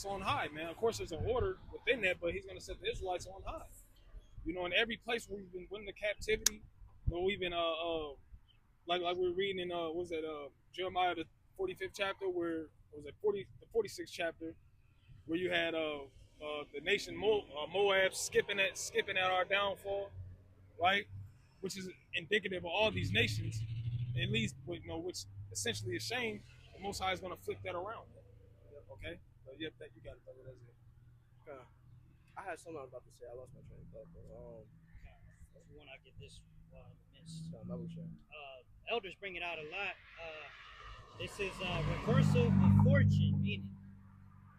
on high, man. Of course, there's an order within that, but He's going to set the Israelites on high. You know, in every place where we've been winning the captivity, where we've been like we're reading in Jeremiah the 45th chapter, where was it the 46th chapter, where you had the nation Moab skipping at our downfall, right? Which is indicative of all these nations, at least, you know, which essentially is shame. The Most High is going to flip that around. Okay, but yep, that you got it, brother. That's it. Okay. I had something I was about to say. I lost my train of thought. If you want, I get this missed. Double check. Elders bring it out a lot. This is a reversal of fortune, meaning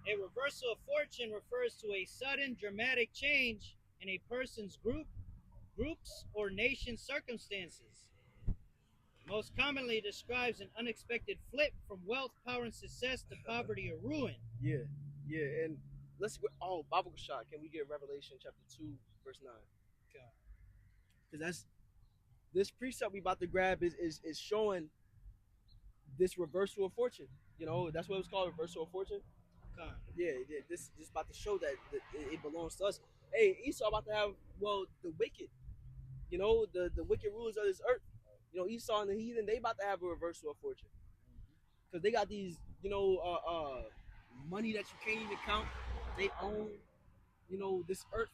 a reversal of fortune refers to a sudden dramatic change in a person's groups, or nation circumstances. Most commonly describes an unexpected flip from wealth, power, and success to poverty or ruin. Yeah, and let's go. Oh, Bible shot. Can we get Revelation chapter 2, verse 9? Okay. Because this precept we about to grab is showing this reversal of fortune. You know, that's what it's called, reversal of fortune. Okay. Yeah, this is about to show that it belongs to us. Hey, Esau about to have, well, the wicked. You know, the wicked rulers of this earth. You know, Esau and the heathen, they about to have a reversal of fortune. Because they got these, you know, money that you can't even count. They own, you know, this earth.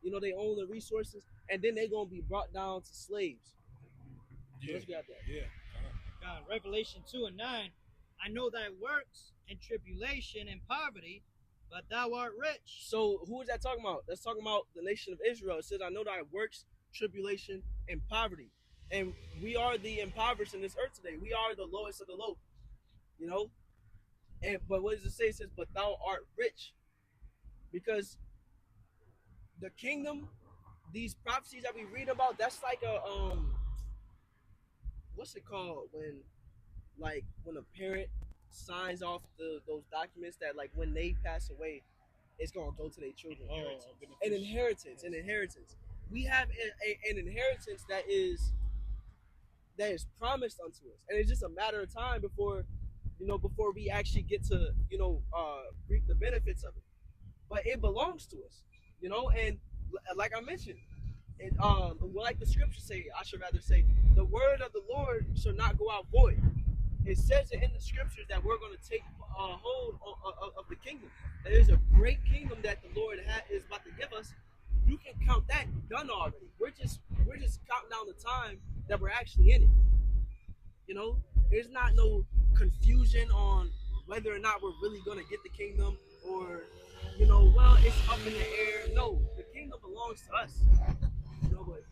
You know, they own the resources. And then they're going to be brought down to slaves. Yeah. Let's grab that. Yeah. God, Revelation 2 and 9. I know thy works and tribulation and poverty, but thou art rich. So who is that talking about? That's talking about the nation of Israel. It says, I know thy works, tribulation, and poverty. And we are the impoverished in this earth today. We are the lowest of the low. You know? But what does it say? It says, but thou art rich. because the kingdom, these prophecies that we read about, that's like a what's it called when a parent signs off those documents that like when they pass away, it's gonna go to their children. An inheritance. We have an inheritance that is promised unto us, and it's just a matter of time before we actually get to reap the benefits of it. But it belongs to us, and like I mentioned, like the scriptures say, I should rather say, the word of the Lord shall not go out void. It says it in the scriptures that we're going to take hold of the kingdom. There's a great kingdom that the Lord is about to give us. You can count that done already. We're just counting down the time that we're actually in it. There's not no confusion on whether or not we're really going to get the kingdom, or well, it's up in the air. No, the kingdom belongs to us. But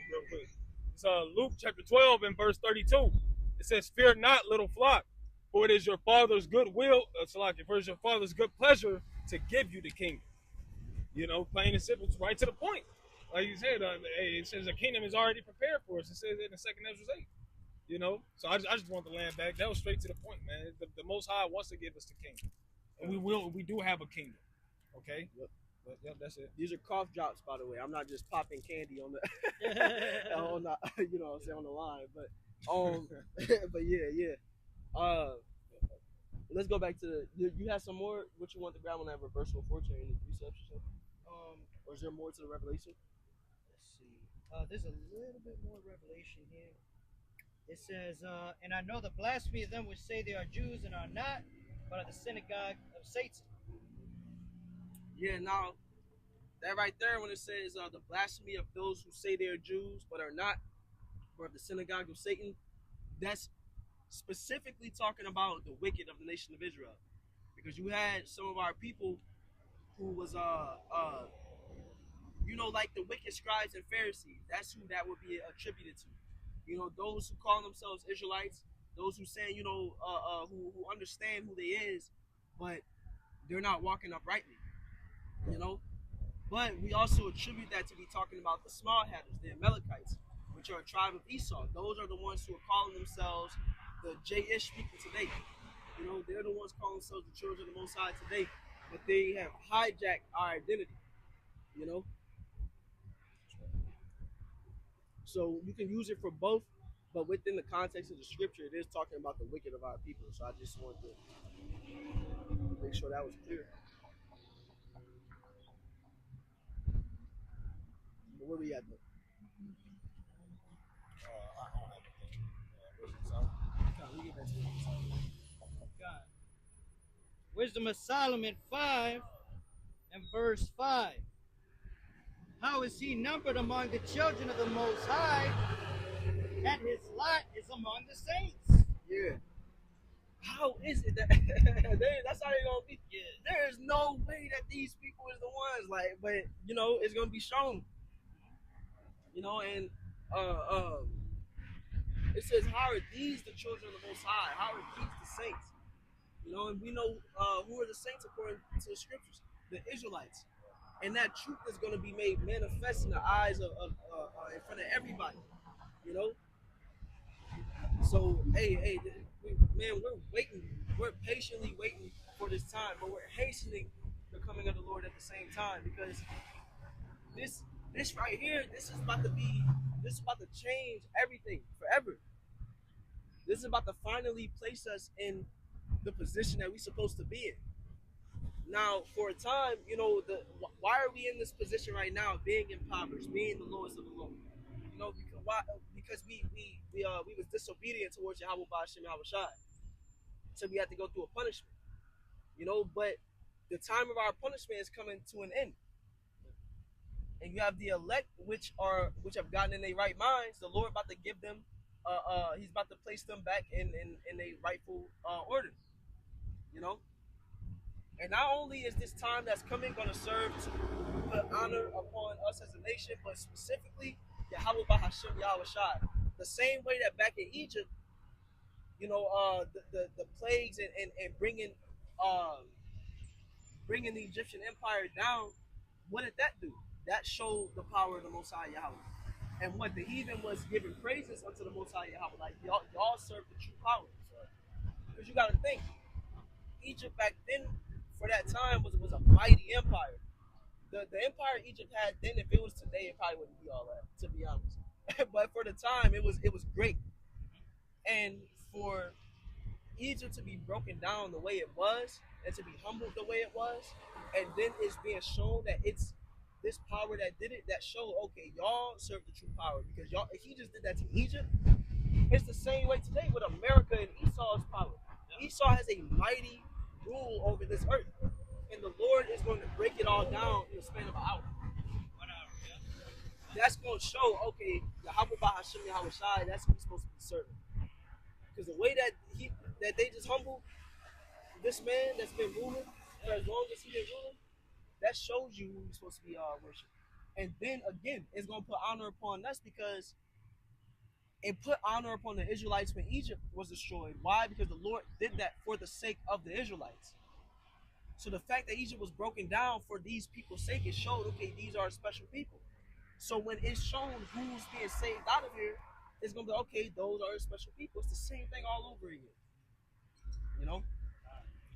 Real quick. It's Luke chapter 12 and verse 32. It says, "Fear not, little flock, for it is your Father's good will, for it is your Father's good pleasure to give you the kingdom." Plain and simple, right to the point. Like you said, it says the kingdom is already prepared for us. It says it in the second Ezra 8. So I just want the land back. That was straight to the point, man. The Most High wants to give us the kingdom, and we do have a kingdom. Okay. But that's it. These are cough drops, by the way. I'm not just popping candy on the on the on the line, but but yeah. Let's go back to you had some more. What you want to grab on that reversal fortune and the precepts or something? Or is there more to the revelation? Let's see. There's a little bit more revelation here. It says, and I know the blasphemy of them which say they are Jews and are not, but are the synagogue of Satan. Yeah, now that right there, when it says the blasphemy of those who say they are Jews but are not, or of the synagogue of Satan, that's specifically talking about the wicked of the nation of Israel, because you had some of our people who was like the wicked scribes and Pharisees. That's who that would be attributed to. Those who call themselves Israelites, those who saying, who understand who they is, but they're not walking uprightly. But we also attribute that to be talking about the small hatters, the Amalekites, which are a tribe of Esau. Those are the ones who are calling themselves the J-ish people today. They're the ones calling themselves the children of the Most High today, but they have hijacked our identity. So you can use it for both, but within the context of the scripture, it is talking about the wicked of our people. So I just wanted to make sure that was clear. But where we at though? We get back to God. Wisdom of Solomon 5 and verse 5. How is he numbered among the children of the Most High, and his lot is among the saints? Yeah. How is it that that's how they're gonna be? Yeah. There is no way that these people is the ones, but it's gonna be shown. And it says, how are these the children of the Most High? How are these the saints? And we know who are the saints according to the scriptures, the Israelites. And that truth is going to be made manifest in the eyes of in front of everybody. So hey, man, we're waiting. We're patiently waiting for this time, but we're hastening the coming of the Lord at the same time, because this right here, this is about to change everything forever. This is about to finally place us in the position that we're supposed to be in. Now, for a time, why are we in this position right now, being impoverished, being the lowest of the low? Because we was disobedient towards Yahweh Ba'ashem Yahushai. So we had to go through a punishment. But the time of our punishment is coming to an end. And you have the elect which have gotten in their right minds. The Lord about to give them he's about to place them back in a rightful order. And not only is this time that's coming going to serve to put honor upon us as a nation, but specifically Yahweh Ba'ashem Yahushai. The same way that back in Egypt, the plagues and bringing bringing the Egyptian empire down, what did that do? That showed the power of the Most High Yahweh. And what the heathen was giving praises unto the Most High Yahweh, like y'all serve the true power. Because you got to think, Egypt back then, for that time, was a mighty empire. The empire Egypt had then, if it was today, it probably wouldn't be all that, to be honest. But for the time, it was great. And for Egypt to be broken down the way it was, and to be humbled the way it was, and then it's being shown that it's this power that did it, that showed, okay, y'all serve the true power, because y'all, if he just did that to Egypt, it's the same way today with America and Esau's power. Esau has a mighty rule over this earth, and the Lord is going to break it all down in the span of an hour. That's going to show, okay, Yahweh Bahashim Yahweh Shai, that's who we're supposed to be serving. Because the way that they just humbled this man that's been ruling for as long as he's been ruling, that shows you who we're supposed to be worshiping. And then again, it's going to put honor upon us, because it put honor upon the Israelites when Egypt was destroyed. Why? Because the Lord did that for the sake of the Israelites. So the fact that Egypt was broken down for these people's sake, it showed, okay, these are special people. So when it's shown who's being saved out of here, it's going to be, okay, those are special people. It's the same thing all over again. You know?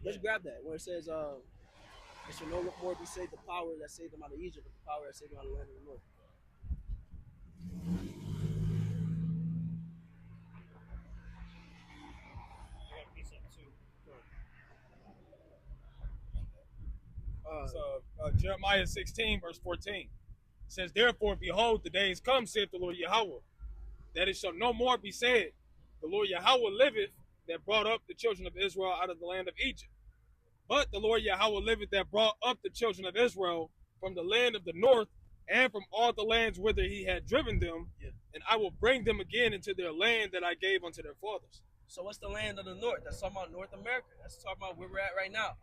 Let's grab that, where it says, it shall no more be saved the power that saved them out of Egypt, but the power that saved them out of the land of the north. Jeremiah 16, verse 14 says, therefore, behold, the days come, saith the Lord Yahweh, that it shall no more be said, the Lord Yahweh liveth, that brought up the children of Israel out of the land of Egypt. But the Lord Yahweh liveth, that brought up the children of Israel from the land of the north, and from all the lands whither he had driven them, and I will bring them again into their land that I gave unto their fathers. So what's the land of the north? That's talking about North America. That's talking about where we're at right now.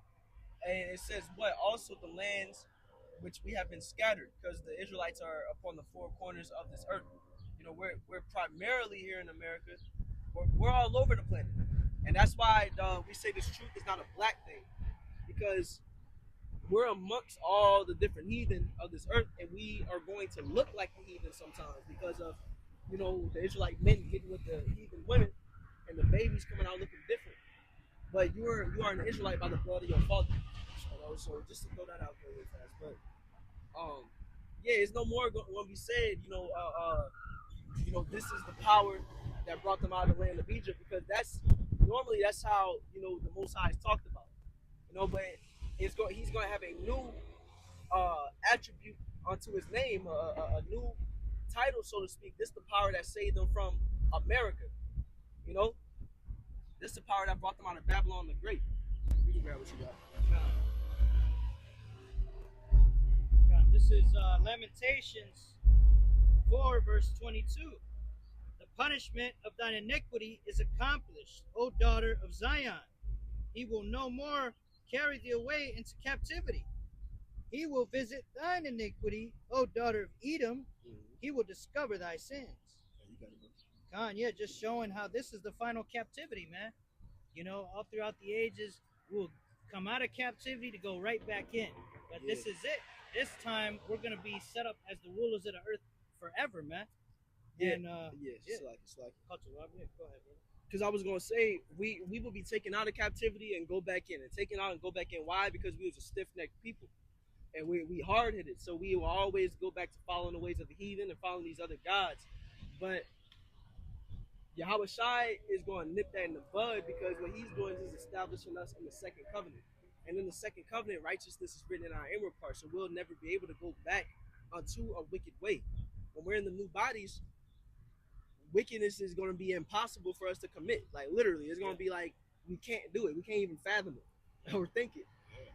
And it says what? Also the lands which we have been scattered, because the Israelites are upon the four corners of this earth. You know, we're primarily here in America. We're all over the planet. And that's why we say this truth is not a black thing, because we're amongst all the different heathen of this earth, and we are going to look like the heathen sometimes because of, you know, the Israelite men getting with the heathen women, and the babies coming out looking different. But you are an Israelite by the blood of your father. So just to throw that out there real fast. But yeah, it's no more going to be said, you know, this is the power that brought them out of the land of Egypt, because that's how, you know, the Most High is talked about. You know, but he's going to have a new attribute onto his name, a new title, so to speak. This is the power that saved them from America. You know, this is the power that brought them out of Babylon the Great. You can grab what you got. This is Lamentations 4, verse 22. The punishment of thine iniquity is accomplished, O daughter of Zion. He will no more carry thee away into captivity. He will visit thine iniquity, O daughter of Edom. He will discover thy sins. Khan, yeah, just showing how this is the final captivity, man. You know, all throughout the ages, we'll come out of captivity to go right back in. But this is it. This time, we're going to be set up as the rulers of the earth forever, man. Yeah, And, it's like Go ahead, brother. because I was gonna say we will be taken out of captivity and go back in, and taken out and go back in. Why? Because we was a stiff-necked people, and we hard-headed, so we will always go back to following the ways of the heathen and following these other gods. But Yahweh Shai is going to nip that in the bud, because what he's doing is establishing us in the second covenant. And in the second covenant, righteousness is written in our inward part, so we'll never be able to go back unto a wicked way. When we're in the new bodies, wickedness is going to be impossible for us to commit. Like, literally, it's going to be like we can't do it. We can't even fathom it or think it.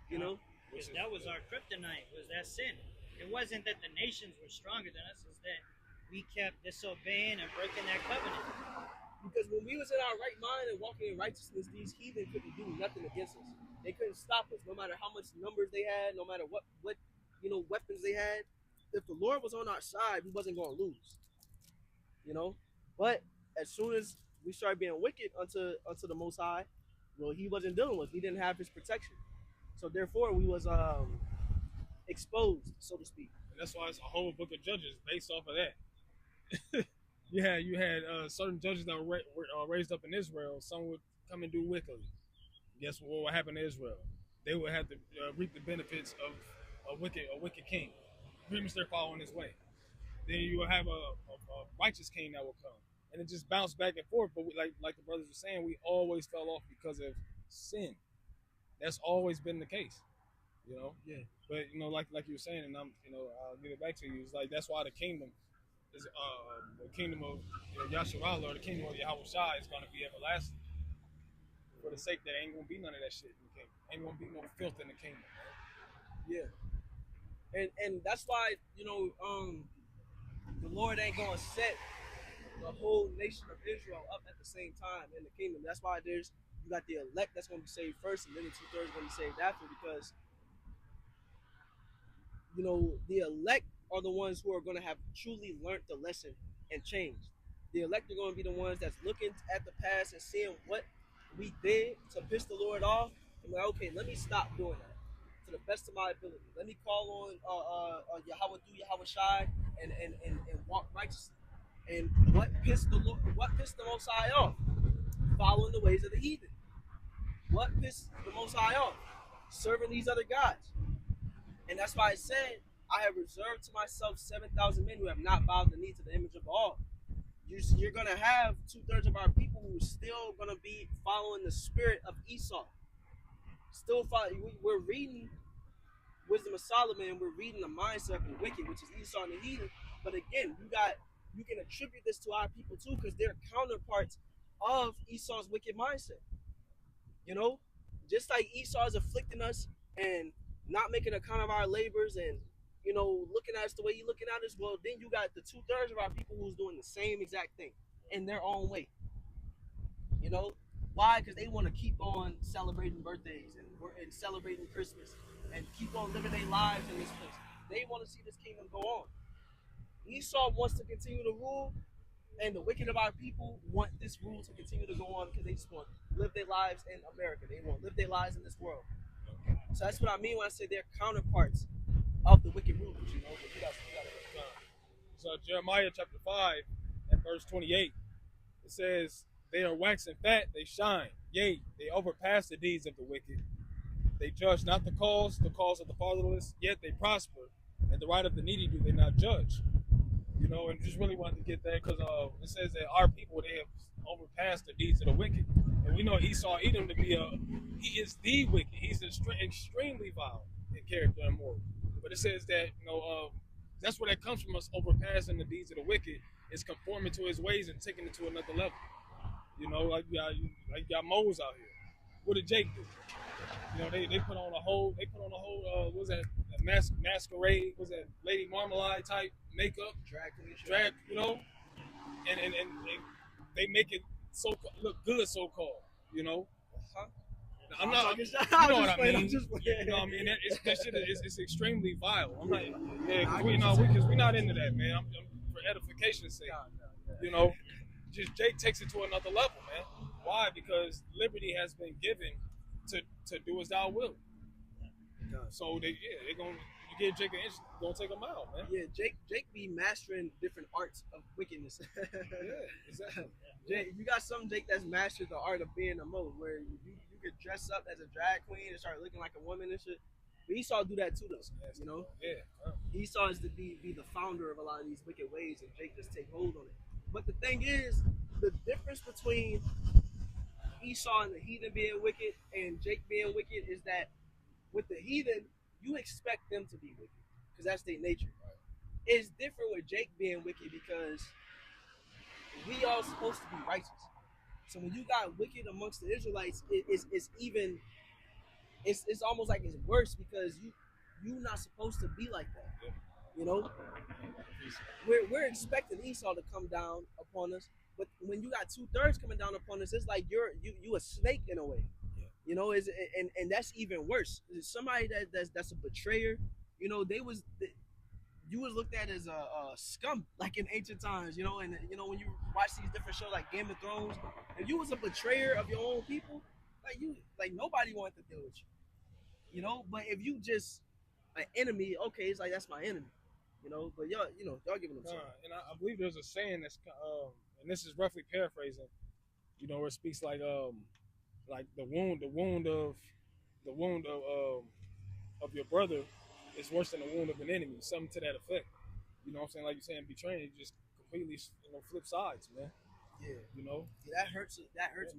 You know? Because that was our kryptonite, was that sin. It wasn't that the nations were stronger than us, it's that we kept disobeying and breaking that covenant. Because when we was in our right mind and walking in righteousness, these heathen couldn't do nothing against us. They couldn't stop us, no matter how much numbers they had, no matter what you know, weapons they had. If the Lord was on our side, we wasn't going to lose. You know? But as soon as we started being wicked unto the Most High, well, he wasn't dealing with us. We didn't have his protection. So therefore, we was exposed, so to speak. And that's why it's a whole book of Judges based off of that. you had certain judges that were raised up in Israel. Some would come and do wickedly. Guess what would happen to Israel? They would have to reap the benefits of a wicked king. Pretty much they're following his way. Then you will have a righteous king that will come, and it just bounced back and forth. But like the brothers were saying, we always fell off because of sin. That's always been the case, you know. Yeah. But you know, like you were saying, and I'll give it back to you. It's like that's why the kingdom is the kingdom of Yahshua, or the kingdom of Yahweh Shai is going to be everlasting. For the sake that ain't gonna be none of that shit in the kingdom. Ain't gonna be no filth in the kingdom, man. Yeah. And that's why, the Lord ain't gonna set the whole nation of Israel up at the same time in the kingdom. That's why you got the elect that's gonna be saved first, and then the 2/3 gonna be saved after, because the elect are the ones who are gonna have truly learned the lesson and changed. The elect are gonna be the ones that's looking at the past and seeing what we did to piss the Lord off, and like, okay, let me stop doing that to the best of my ability. Let me call on Yahweh through Yahweh Shai and walk righteously. And what pissed the Most High off? Following the ways of the heathen. What pissed the Most High off? Serving these other gods. And that's why it said, I have reserved to myself 7,000 men who have not bowed the knee to the image of Baal. You're going to have 2/3 of our people who are still going to be following the spirit of Esau. We're reading Wisdom of Solomon, we're reading the mindset of the wicked, which is Esau and the heathen. But again, you can attribute this to our people too, because they're counterparts of Esau's wicked mindset. Just like Esau is afflicting us and not making account of our labors and looking at us the way he's looking at us, well, then you got the 2/3 of our people who's doing the same exact thing in their own way. Why? Because they want to keep on celebrating birthdays and celebrating Christmas and keep on living their lives in this place. They want to see this kingdom go on. Esau wants to continue to rule, and the wicked of our people want this rule to continue to go on because they just want to live their lives in America. They want to live their lives in this world. So that's what I mean when I say they're counterparts of the wicked rulers. But you got So Jeremiah chapter 5 and verse 28, it says, "They are waxing fat, they shine. Yea, they overpass the deeds of the wicked. They judge not the cause of the fatherless, yet they prosper, and the right of the needy do they not judge." And just really wanted to get that because it says that our people, they have overpassed the deeds of the wicked. And we know Esau, Edom, to be he is the wicked. He's extremely vile in character and moral. But it says that, that's where that comes from, us overpassing the deeds of the wicked, is conforming to his ways and taking it to another level. Like you got Moses out here. What did Jake do? They put on a whole what was that, masquerade, was that Lady Marmalade type makeup, drag, and they make it look good, so called, Huh? I'm not, you know what I mean? That shit is extremely vile. I'm like, because we're not into that, man. I'm for edification's sake, just Jake takes it to another level, man. Why? Because liberty has been given to do as thou wilt. So they're gonna, you get Jake an inch, gonna take him out, man. Yeah, Jake be mastering different arts of wickedness. Yeah, exactly. Jake, you got some Jake that's mastered the art of being a mode, where you could dress up as a drag queen and start looking like a woman and shit. But Esau do that too, though. Yeah. Esau is to be the founder of a lot of these wicked ways, and Jake just take hold on it. But the thing is, the difference between Esau and the heathen being wicked and Jake being wicked is that with the heathen, you expect them to be wicked because that's their nature. Right. It's different with Jake being wicked because we all supposed to be righteous. So when you got wicked amongst the Israelites, it's almost like it's worse because you're not supposed to be like that. We're expecting Esau to come down upon us, but when you got 2/3 coming down upon us, it's like you a snake in a way. And that's even worse. Somebody that's a betrayer. You was looked at as a scum, like in ancient times. And when you watch these different shows like Game of Thrones, if you was a betrayer of your own people, like nobody wanted to deal with you. You know, but if you just an enemy, okay, it's like that's my enemy. You know, but y'all giving them something. And I believe there's a saying that's, and this is roughly paraphrasing, you know, where it speaks like the wound of your brother is worse than the wound of an enemy, something to that effect. You know what I'm saying? Like you're saying, betraying, you just completely, flip sides, man. Yeah. You know? Yeah, that hurts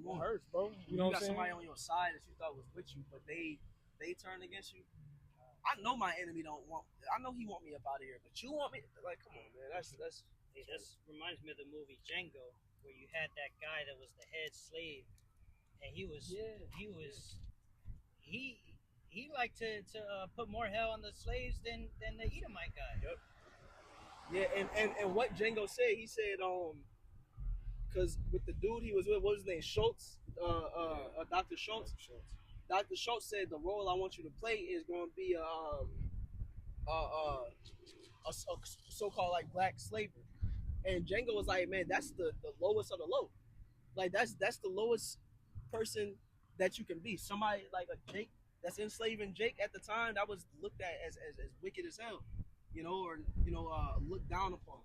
more. It hurts, bro. You know what I'm saying? Somebody on your side that you thought was with you, but they turn against you. I know my enemy don't want. I know he want me up out of here, but you want me? Like, come on, man. That's. Hey, this reminds me of the movie Django, where you had that guy that was the head slave, and he liked to put more hell on the slaves than the Edomite guy. Yep. Yeah, and what Django said, he said, because with the dude he was with, what was his name, Schultz, Dr. Schultz. Dr. Schultz said the role I want you to play is going to be a so-called like black slaver, and Django was like, man, that's the lowest of the low, like that's the lowest person that you can be. Somebody like a Jake that's enslaving Jake at the time, that was looked at as wicked as hell, you know, or looked down upon.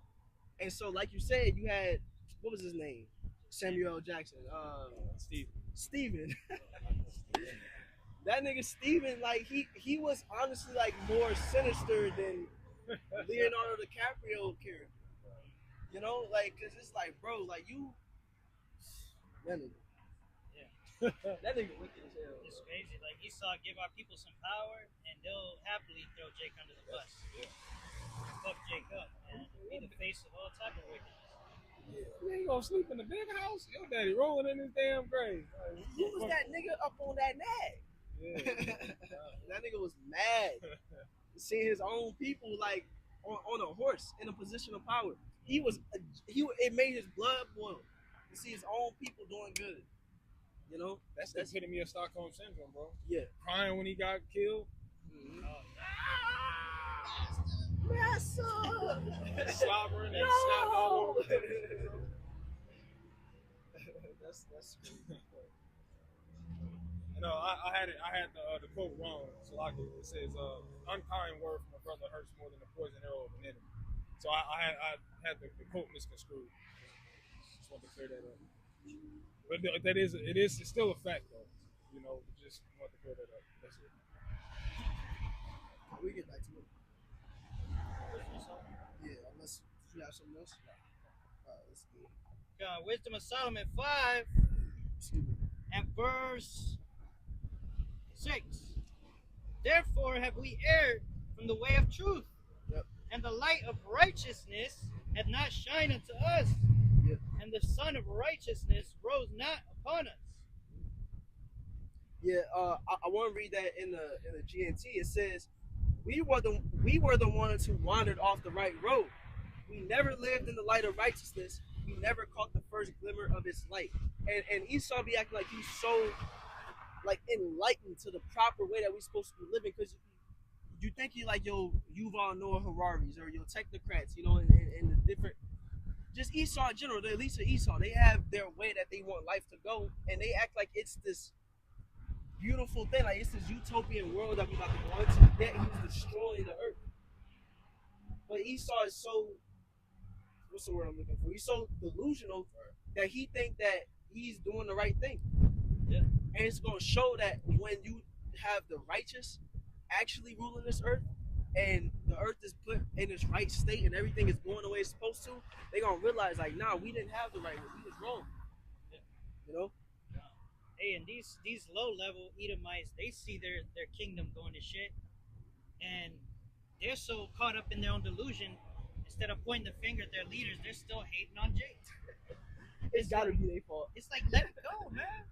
And so, like you said, you had, what was his name? Samuel Jackson. Steven. That nigga Steven, like he was honestly like more sinister than Leonardo DiCaprio character. You know, like, cause it's like, bro, like you, that nigga. Yeah. That nigga wicked as hell. It's crazy. Like Esau give our people some power, and they'll happily throw Jake under the bus. Yeah. Fuck Jake up, and be the face of all type of wickedness. Yeah. You ain't gonna sleep in the big house? Your daddy rolling in his damn grave. Like, who was that nigga up on that nag? Yeah. That nigga was mad. Seeing his own people like on a horse in a position of power. It made his blood boil to see his own people doing good. You know? That's the epitome of Stockholm Syndrome, bro. Yeah. Crying when he got killed. Mm-hmm. Massa! Slobbering and snapped all over. That's crazy. No, I had the quote wrong. So like it says, unkind word from a brother hurts more than the poison arrow of an enemy. So I had the quote misconstrued. Just want to clear that up. But it's still a fact though. You know, just want to clear that up. That's it. We get back to it. Yeah, unless you have something else. Let's do it. Wisdom of Solomon 5 and verse 6. Therefore have we erred from the way of truth, and the light of righteousness hath not shined unto us, and the sun of righteousness rose not upon us. Yeah, I want to read that in the GNT. It says, we were the ones who wandered off the right road. We never lived in the light of righteousness. We never caught the first glimmer of its light. And Esau be acting like he's so like enlightened to the proper way that we're supposed to be living, because you think you like your Yuval Noah Hararis or your technocrats, you know, and the different, just Esau in general, the elites of Esau, they have their way that they want life to go, and they act like it's this beautiful thing, like it's this utopian world that we're about to go into, yet he's destroying the earth. But Esau is so, what's the word I'm looking for? He's so delusional that he think that he's doing the right thing. Yeah. And it's going to show that when you have the righteous actually ruling this earth, and the earth is put in its right state and everything is going the way it's supposed to, they're going to realize, like, nah, we didn't have the right way. We was wrong. Yeah. You know? Hey, and these low-level Edomites, they see their kingdom going to shit, and they're so caught up in their own delusion, instead of pointing the finger at their leaders, they're still hating on Jake. It's got to be their fault. It's like, let it go, man.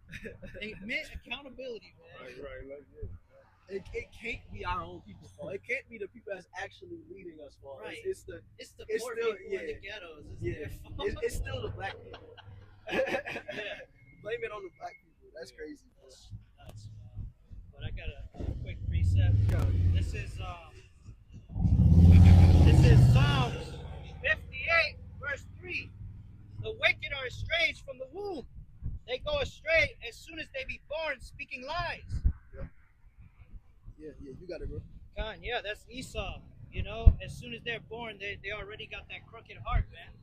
Admit accountability, man. Right. It can't be our own people's fault. It can't be the people that's actually leading us fault. Right. It's the poor people in the ghettos. It's still the black people. Yeah. Blame it on the black people. That's crazy. That's nuts. But I got a quick precept. This is Psalms 58, verse 3. The wicked are estranged from the womb. They go astray as soon as they be born, speaking lies. Yeah, you got it, bro. Con, yeah, that's Esau. You know, as soon as they're born, they already got that crooked heart, man.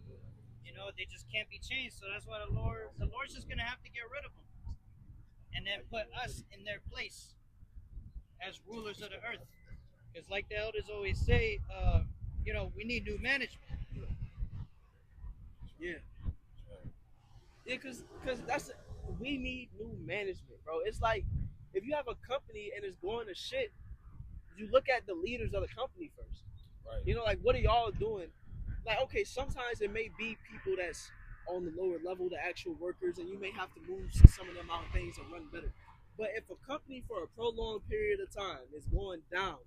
You know, they just can't be changed. So that's why the Lord's just gonna have to get rid of them, and then put us in their place as rulers of the earth. Because, like the elders always say, you know, we need new management. Yeah. Yeah, cause we need new management, bro. It's like if you have a company and it's going to shit, you look at the leaders of the company first. Right. You know, like what are y'all doing? Like, okay, sometimes it may be people that's on the lower level, the actual workers, and you may have to move some of them out of things and run better. But if a company for a prolonged period of time is going down,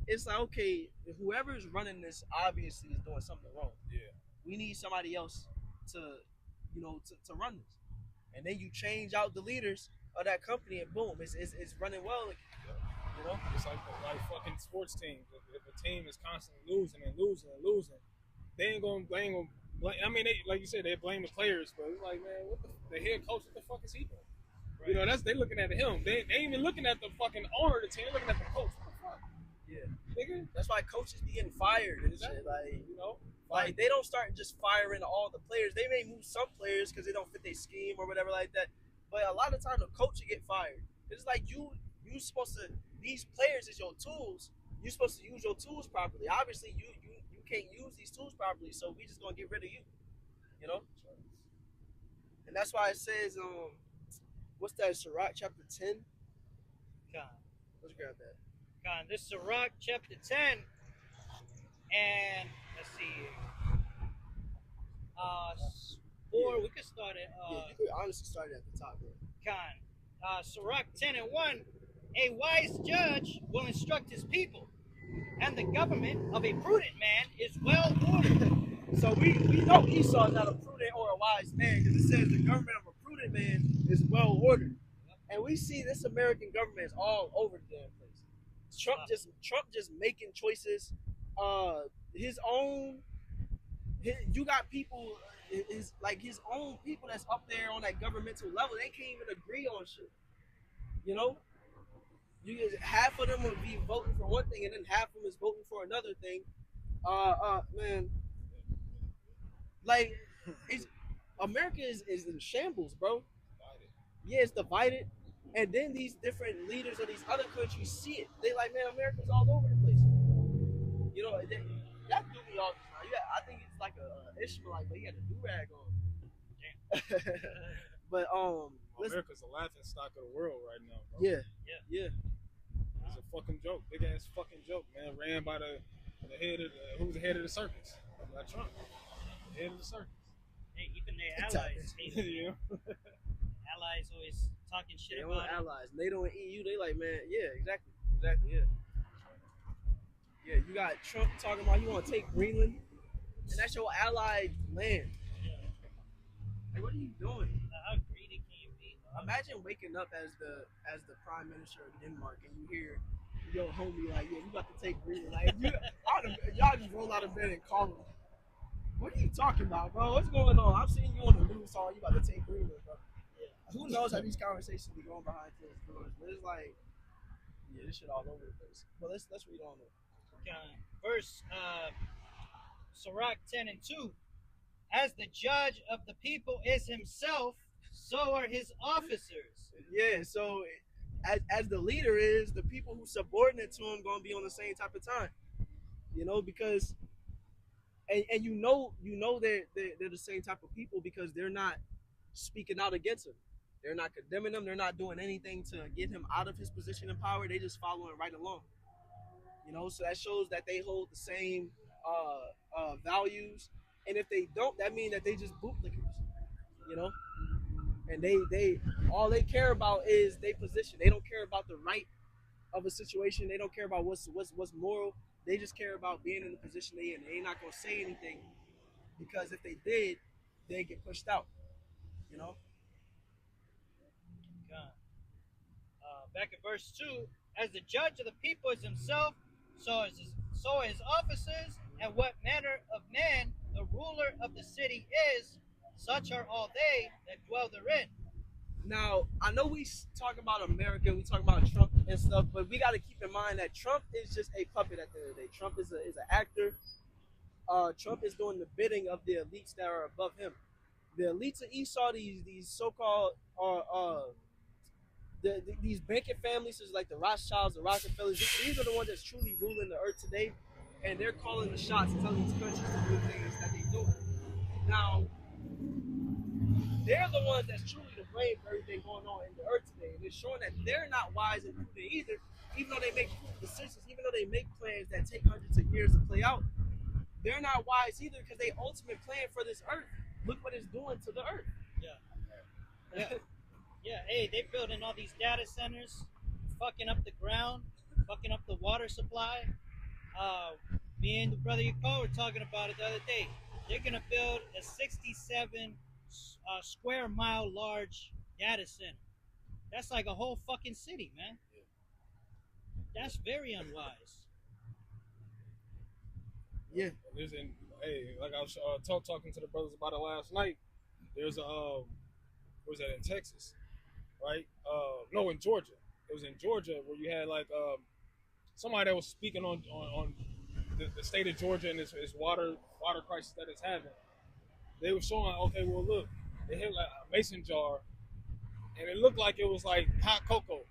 it's like, okay, whoever's running this obviously is doing something wrong. Yeah. We need somebody else to, you know, to run this. And then you change out the leaders of that company, and boom, it's running well. You know, it's like fucking sports teams. If a team is constantly losing and losing and losing, they ain't gonna blame. I mean, they, like you said, they blame the players, but it's like, man, what the head coach? What the fuck is he doing? Right. You know, they looking at him. They ain't even looking at the fucking owner of the team. They're looking at the coach. What the fuck? Yeah, nigga. That's why coaches be getting fired and shit. Like, you know, like they don't start just firing all the players. They may move some players because they don't fit their scheme or whatever like that. But a lot of times, the coach will get fired. It's like you supposed to. These players is your tools. You're supposed to use your tools properly. Obviously, you can't use these tools properly, so we just gonna get rid of you. You know? And that's why it says, what's that, Sirach chapter 10? Con. Let's grab that. Con, this is Sirach chapter 10. And let's see. 4, we could start at yeah, you could honestly start at the top, bro. Con. Sirach 10 and 1. A wise judge will instruct his people, and the government of a prudent man is well ordered. So we know Esau is not a prudent or a wise man, because it says the government of a prudent man is well ordered. And we see this American government is all over the damn place. Trump just making choices. You got people, his own people that's up there on that governmental level. They can't even agree on shit. You know. Half of them will be voting for one thing, and then half of them is voting for another thing. Man, like, America is in shambles, bro. Yeah, it's divided, and then these different leaders of these other countries see it. They like, man, America's all over the place. You know, that threw me off. I think it's like a Ishmaelite, but he had a do-rag on. But America's the laughing stock of the world right now, bro. Yeah. It's a fucking joke, big ass fucking joke, man. Ran by the head of who's the head of the circus? Not Trump. The head of the circus. Hey, even their allies. Yeah. Allies always talking shit they about allies. NATO and EU, they like, man, yeah, exactly, yeah. Yeah, you got Trump talking about he want to take Greenland, and that's your allied land. Yeah. Like, what are you doing? How greedy can you be? Imagine waking up as the prime minister of Denmark and you hear your homie like, yeah, you about to take Greenland. Like, y'all just roll out of bed and call him. What are you talking about, bro? What's going on? I've seen you on the news all you about to take Greenland, bro. Yeah. Who knows how these conversations be going behind closed doors? But it's like, yeah, this shit all over the place. But let's read on it. Verse Sirach 10 and 2. As the judge of the people is himself, so are his officers. Yeah, so as the leader is, the people who subordinate to him gonna be on the same type of time. You know, because and you know they're the same type of people because they're not speaking out against him. They're not condemning him. They're not doing anything to get him out of his position of power. They just following right along. You know, so that shows that they hold the same values. And if they don't, that means that they just bootlickers. You know, and they all they care about is their position. They don't care about the right of a situation. They don't care about what's moral. They just care about being in the position they in. They ain't not gonna say anything because if they did, they'd get pushed out. You know. Back in verse 2, as the judge of the people is himself, so are his officers, and what manner of man the ruler of the city is, such are all they that dwell therein. Now, I know we talk about America, we talk about Trump and stuff. But we got to keep in mind that Trump is just a puppet at the end of the day. Trump is an actor. Trump is doing the bidding of the elites that are above him. The elites of Esau, these so-called these banking families, such as like the Rothschilds, the Rockefellers, these are the ones that's truly ruling the earth today, and they're calling the shots and telling these countries to do things that they're doing. Now, they're the ones that's truly to blame for everything going on in the earth today, and it's showing that they're not wise and prudent either, even though they make decisions, even though they make plans that take hundreds of years to play out. They're not wise either because they ultimate plan for this earth. Look what it's doing to the earth. Yeah, hey, they're building all these data centers, fucking up the ground, fucking up the water supply. Me and the brother Yako were talking about it the other day. They're gonna build a 67 square mile large data center. That's like a whole fucking city, man. That's very unwise. Yeah. Hey, like I was talking to the brothers about it last night. There's a where was that, in Texas, right? No, in Georgia. It was in Georgia where you had like somebody that was speaking on the state of Georgia and its water crisis that it's having. They were showing, okay, well look, they hit like a mason jar, and it looked like it was like hot cocoa.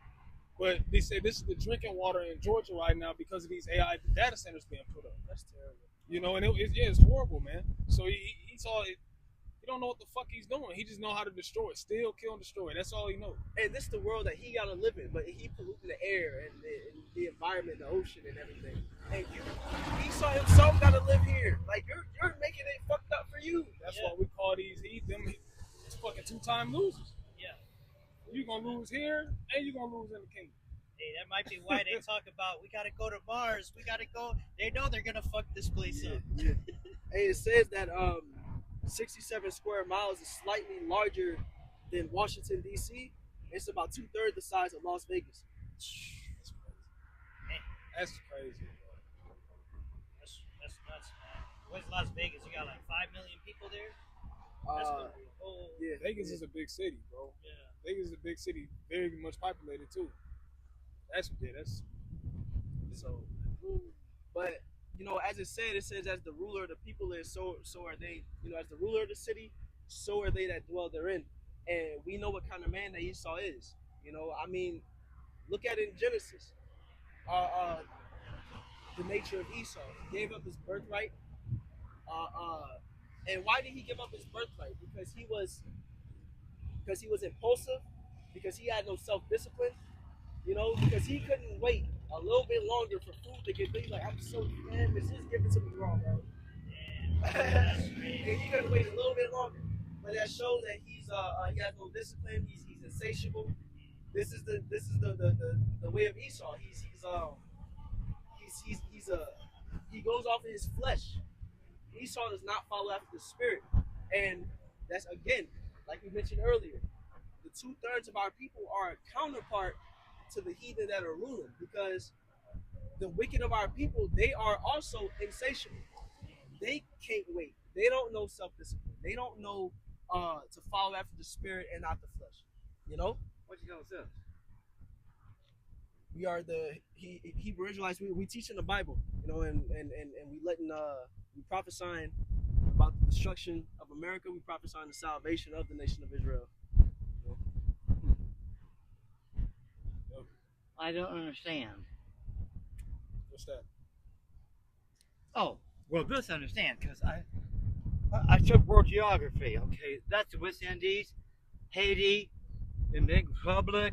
But they said this is the drinking water in Georgia right now because of these AI data centers being put up. That's terrible. You know, and it's horrible, man. So he saw it. He don't know what the fuck he's doing. He just know how to destroy, steal, kill, and destroy. That's all he knows. And this is the world that he gotta live in, but he polluted the air and the environment, the ocean, and everything. And Esau himself gotta live here. Like you're making it fucked up for you. That's why we call them fucking 2-time losers. Yeah. You're gonna lose here, and you're gonna lose in the kingdom. Hey, that might be why they talk about we gotta go to Mars. We gotta go. They know they're gonna fuck this place up. Yeah. Hey, it says that 67 square miles is slightly larger than Washington D.C. It's about 2/3 the size of Las Vegas. That's crazy. That's nuts, man. Where's Las Vegas? You got like 5 million people there. That's gonna be a whole. Yeah, Vegas is a big city, bro. Yeah. Vegas is a big city, very much populated too. That's so. But you know, as it says as the ruler of the people is, so are they. You know, as the ruler of the city, so are they that dwell therein. And we know what kind of man that Esau is. You know, I mean, look at it in Genesis. The nature of Esau. He gave up his birthright. And why did he give up his birthright? Because he was impulsive. Because he had no self-discipline. You know, because he couldn't wait a little bit longer for food to get things like, I'm so famished, just give it to me raw, bro. And he couldn't wait a little bit longer. But that shows that he has no discipline. He's insatiable. This is the way of Esau. He goes off of his flesh. Esau does not follow after the spirit, and that's again, like we mentioned earlier, the 2/3 of our people are a counterpart to the heathen that are ruling, because the wicked of our people, they are also insatiable. They can't wait. They don't know self-discipline. They don't know to follow after the spirit and not the flesh. You know? What you gonna say? We are the Hebrew Israelites. We teach in the Bible, you know, and we prophesying about the destruction of America. We prophesying the salvation of the nation of Israel. I don't understand. What's that? Oh, well, this I understand because I took world geography. Okay, that's the West Indies, Haiti, the Dominican Republic,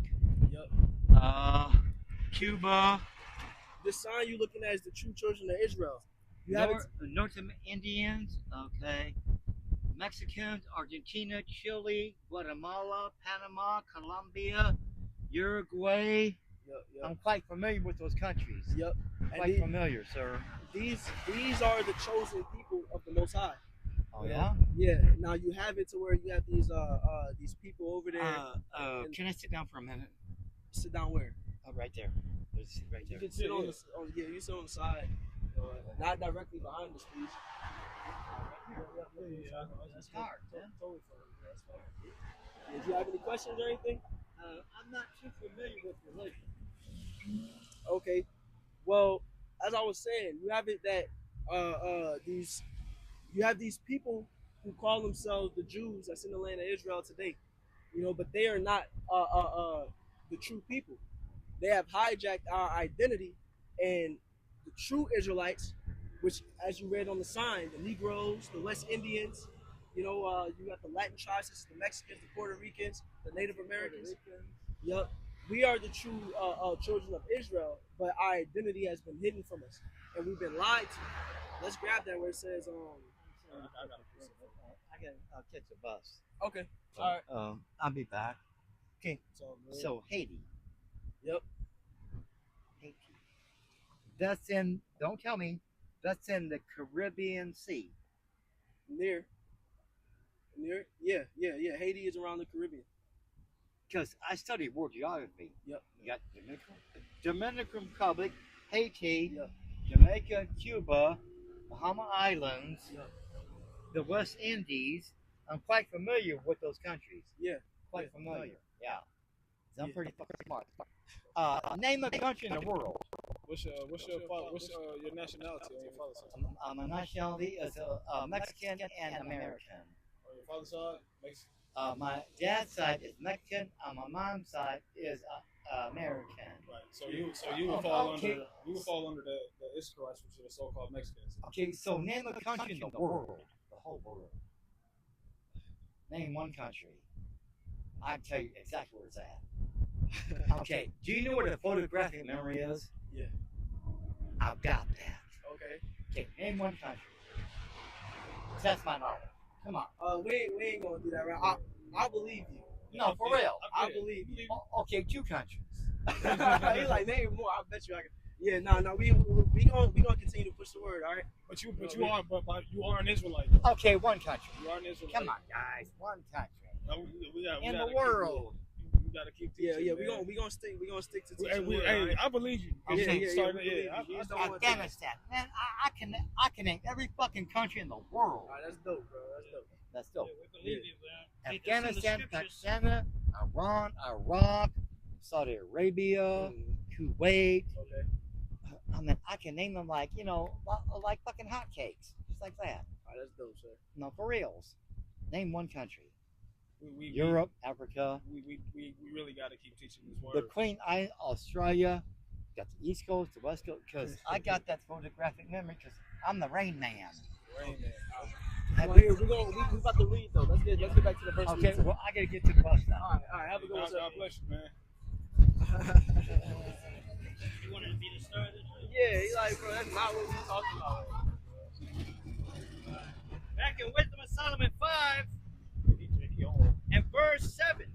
Cuba. The sign you're looking at is the true children of Israel. North Indians, okay, Mexicans, Argentina, Chile, Guatemala, Panama, Colombia, Uruguay. Yep. I'm quite familiar with those countries. Yep. Quite familiar, sir. These are the chosen people of the Most High. Oh yeah. Yeah. Now you have it to where you have these people over there. Can I sit down for a minute? Sit down where? Right there. Right there. You can sit on the you sit on the side, not directly behind the speech. That's hard, man. Totally fine. That's fine. Did you have any questions or anything? I'm not too familiar with religion. Okay. Well, as I was saying, you have it that these you have these people who call themselves the Jews that's in the land of Israel today, but they are not the true people. They have hijacked our identity, and the true Israelites, which, as you read on the sign, the Negroes, the West Indians, you got the Latin tribes, the Mexicans, the Puerto Ricans, the Native Americans. Yep, we are the true children of Israel, but our identity has been hidden from us, and we've been lied to. Let's grab that where it says, I'll catch a bus. okay, all right, I'll be back. Okay. so good. So Haiti. Yep, Haiti. That's in. Don't tell me. That's in the Caribbean Sea. near, yeah. Haiti is around the Caribbean. Because I studied world geography. Yep. You got Dominican Republic, Haiti, Yep. Jamaica, Cuba, Bahama Islands, Yep. the West Indies. I'm quite familiar with those countries. Yeah. Quite Yeah. familiar. Yeah. I'm Yeah. pretty fucking smart. Name a country in the world. What's your nationality on your father's side? My nationality is a Mexican and American. On your father's side, Mexican. My dad's side is Mexican. My mom's side is American. Right. So you will fall Okay. under the Israelites, which are the so-called Mexicans. Okay, so name a country in the world. The whole world. Name one country. I can tell you exactly where it's at. Okay, do you know what a photographic memory is? Yeah. I've got that. Okay. Okay, name one country. That's my knowledge. Come on. We ain't gonna do that, right? I believe you. No, for real. I believe you. Okay, two countries. He's like, name more. I bet you I can. Yeah, no. We gonna continue to push the word. All right. But you are an Israelite. Okay, one country. You are an Israelite. Come on, guys. One country. No, we In gotta the world. We gotta keep Yeah. teaching. We gonna stick to Hey, teaching. the word, hey, all right? I believe you. Yeah, Okay, we Starting- believe you. I You just don't want to- Afghanistan. Man, I can name every fucking country in the world. All right, that's dope, bro. That's dope. That's dope. We believe you, man. Afghanistan, Pakistan, Iran, Iraq, Saudi Arabia, Kuwait. Okay. I mean, I can name them like like fucking hotcakes, just like that. All right, that's dope, sir. No, for reals. Name one country. We Europe, Africa, We really gotta keep teaching this the word. Queen Island, Australia. Got the East Coast, the West Coast. Because I got that photographic memory. Because I'm the Rain Man. Rain Man. Well, here we about to read though. Let's get back to the verse. Okay, well I gotta get to the bus now. All right. Have a good one, sir. God bless you, man. You wanted to be the star of the show? Yeah, he's like, bro, that's not what we talking about. Back in Wisdom of Solomon 5 and verse 7,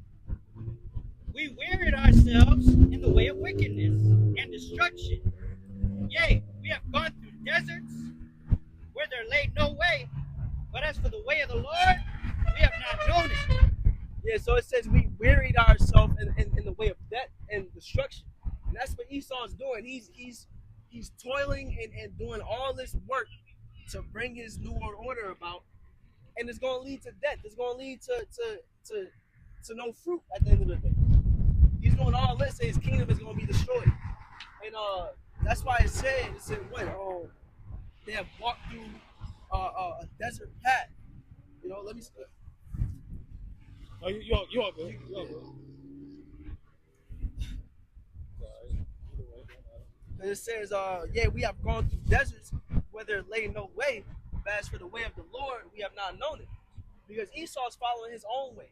we wearied ourselves in the way of wickedness and destruction. Yea, we have gone through deserts where there lay no way, but as for the way of the Lord, we have not known it. Yeah, so it says we wearied ourselves in the way of death and destruction, and that's what Esau's doing. He's toiling and doing all this work to bring his new world order about, and it's going to lead to death. It's going to lead to no fruit at the end of the day. He's doing all this, and his kingdom is going to be destroyed. And that's why it said what? They have walked through a desert path. Let me. Oh, you all good. You all good. It says, we have gone through deserts where there lay no way, but as for the way of the Lord, we have not known it. Because Esau's following his own way.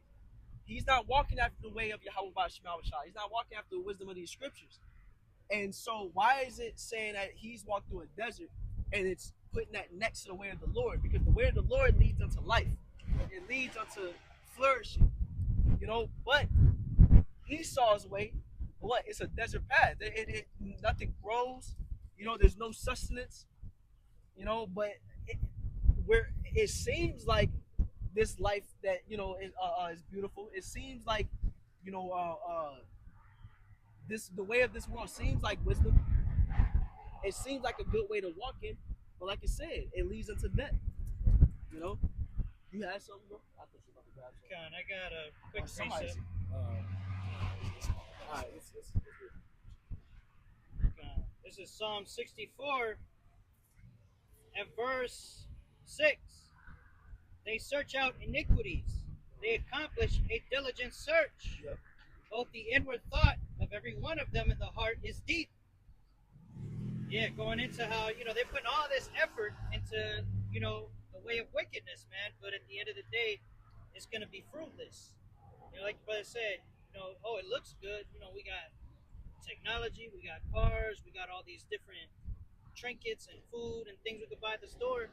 He's not walking after the way of Yahweh Shema. He's not walking after the wisdom of these scriptures. And so why is it saying that he's walked through a desert and it's putting that next to the way of the Lord? Because the way of the Lord leads unto life. It leads unto flourishing. But Esau's way, what? It's a desert path. It nothing grows. There's no sustenance. But it seems like this life that is beautiful. It seems like the way of this world seems like wisdom. It seems like a good way to walk in, but like I said, it leads into death. You had something, bro? I thought you were about to grab something. Con, I got a quick Somebody precept. see. All right, it's good. This is Psalm 64 and verse 6. They search out iniquities. They accomplish a diligent search. Yep. Both the inward thought of every one of them in the heart is deep. Yeah, going into how, they're putting all this effort into, the way of wickedness, man. But at the end of the day, it's going to be fruitless. Like the brother said, it looks good. We got technology, we got cars, we got all these different trinkets and food and things we could buy at the store.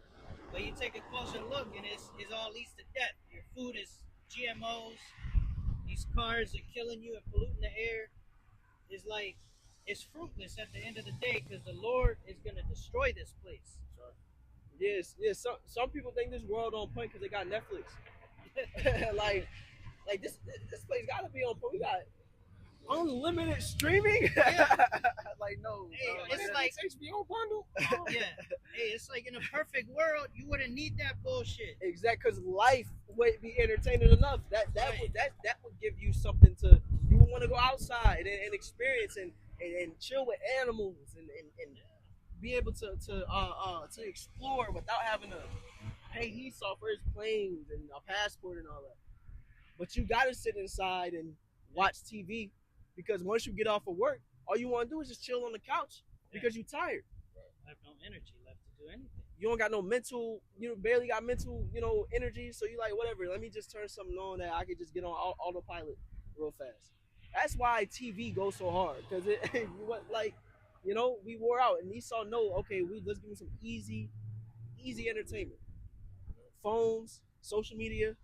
But you take a closer look and it's all leads to death. Your food is GMOs. These cars are killing you and polluting the air. It's fruitless at the end of the day because the Lord is going to destroy this place. Yes. Some people think this world on point because they got Netflix. like this place got to be on point. We got unlimited streaming. Yeah. Like no. Hey, it's like HBO bundle. yeah. Hey, it's like in a perfect world, you wouldn't need that bullshit. Exactly, because life would be entertaining enough. That Right. would give you something to. You would want to go outside and experience and chill with animals and be able to explore without having to pay Esau for his planes and a passport and all that. But you gotta sit inside and watch TV because once you get off of work, all you want to do is just chill on the couch because you're tired. I have no energy left to do anything. You don't got no mental, barely got mental, energy. So you like, whatever, let me just turn something on that I could just get on autopilot real fast. That's why TV goes so hard. Because we wore out and Esau know, okay, let's give him some easy entertainment. Phones, social media,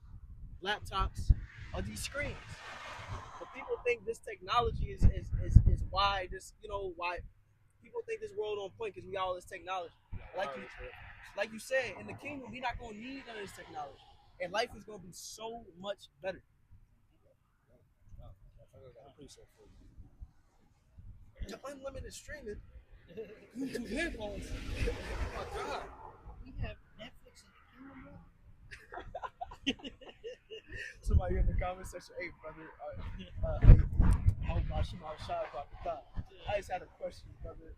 laptops, or these screens. But people think this technology is why this, why people think this world on point because we got all this technology. Like you said, in the kingdom, we're not going to need none of this technology. And life is going to be so much better. The unlimited streaming. Bluetooth headphones. Oh my God. We have Netflix in the kingdom, bro. Somebody in the comment section, hey, brother, I just had a question, brother.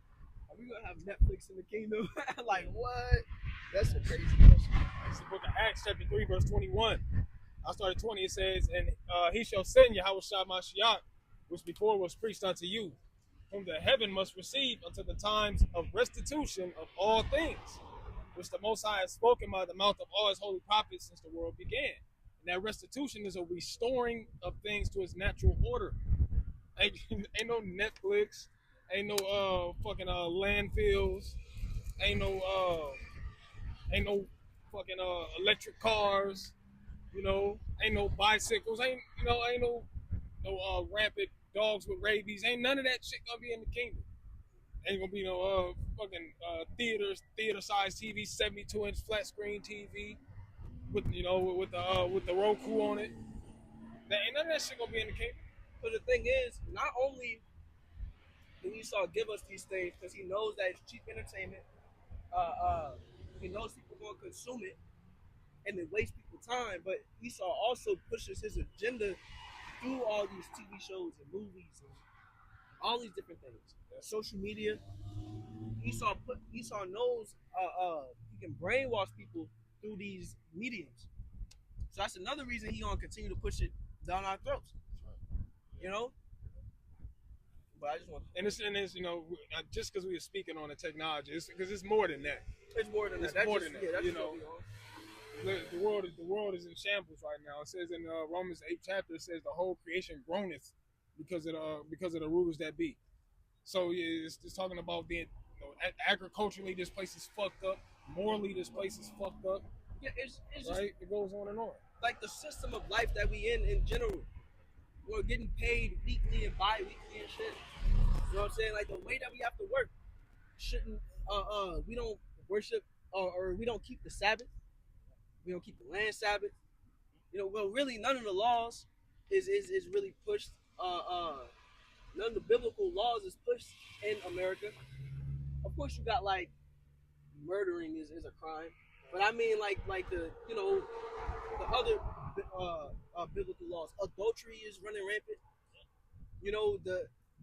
Are we gonna have Netflix in the kingdom? Like what? That's a crazy question. It's the book of Acts, chapter 3, verse 21. I started 20. It says, and he shall send Yahushua Mashiach, which before was preached unto you, whom the heaven must receive unto the times of restitution of all things, which the Most High has spoken by the mouth of all his holy prophets since the world began. And that restitution is a restoring of things to its natural order. Ain't no Netflix, ain't no fucking landfills, ain't no fucking electric cars, ain't no bicycles, ain't no rampant dogs with rabies, ain't none of that shit gonna be in the kingdom. Ain't gonna be no fucking theater-sized TV, 72-inch flat screen TV with with the Roku on it. Ain't none of that shit gonna be in the kingdom. But the thing is, not only do Esau give us these things because he knows that it's cheap entertainment, he knows people gonna consume it and it wastes people's time, but Esau also pushes his agenda through all these TV shows and movies and all these different things. Social media. Esau knows he can brainwash people through these mediums. So that's another reason he gonna continue to push it down our throats. But I just want. And it's just because we were speaking on the technology, because it's more than that. It's more than that. The world is in shambles right now. It says in Romans 8th chapter, it says the whole creation groaneth because of the rulers that be. So it's talking about being agriculturally this place is fucked up, morally this place is fucked up. Yeah, it's right. It goes on and on. Like the system of life that we in general. We're getting paid weekly and bi-weekly and shit. You know what I'm saying? Like the way that we have to work shouldn't we don't worship or we don't keep the Sabbath. We don't keep the land Sabbath. Well really none of the laws is really pushed. None of the biblical laws is pushed in America. Of course you got like murdering is a crime. But I mean like the the other biblical laws. Adultery is running rampant.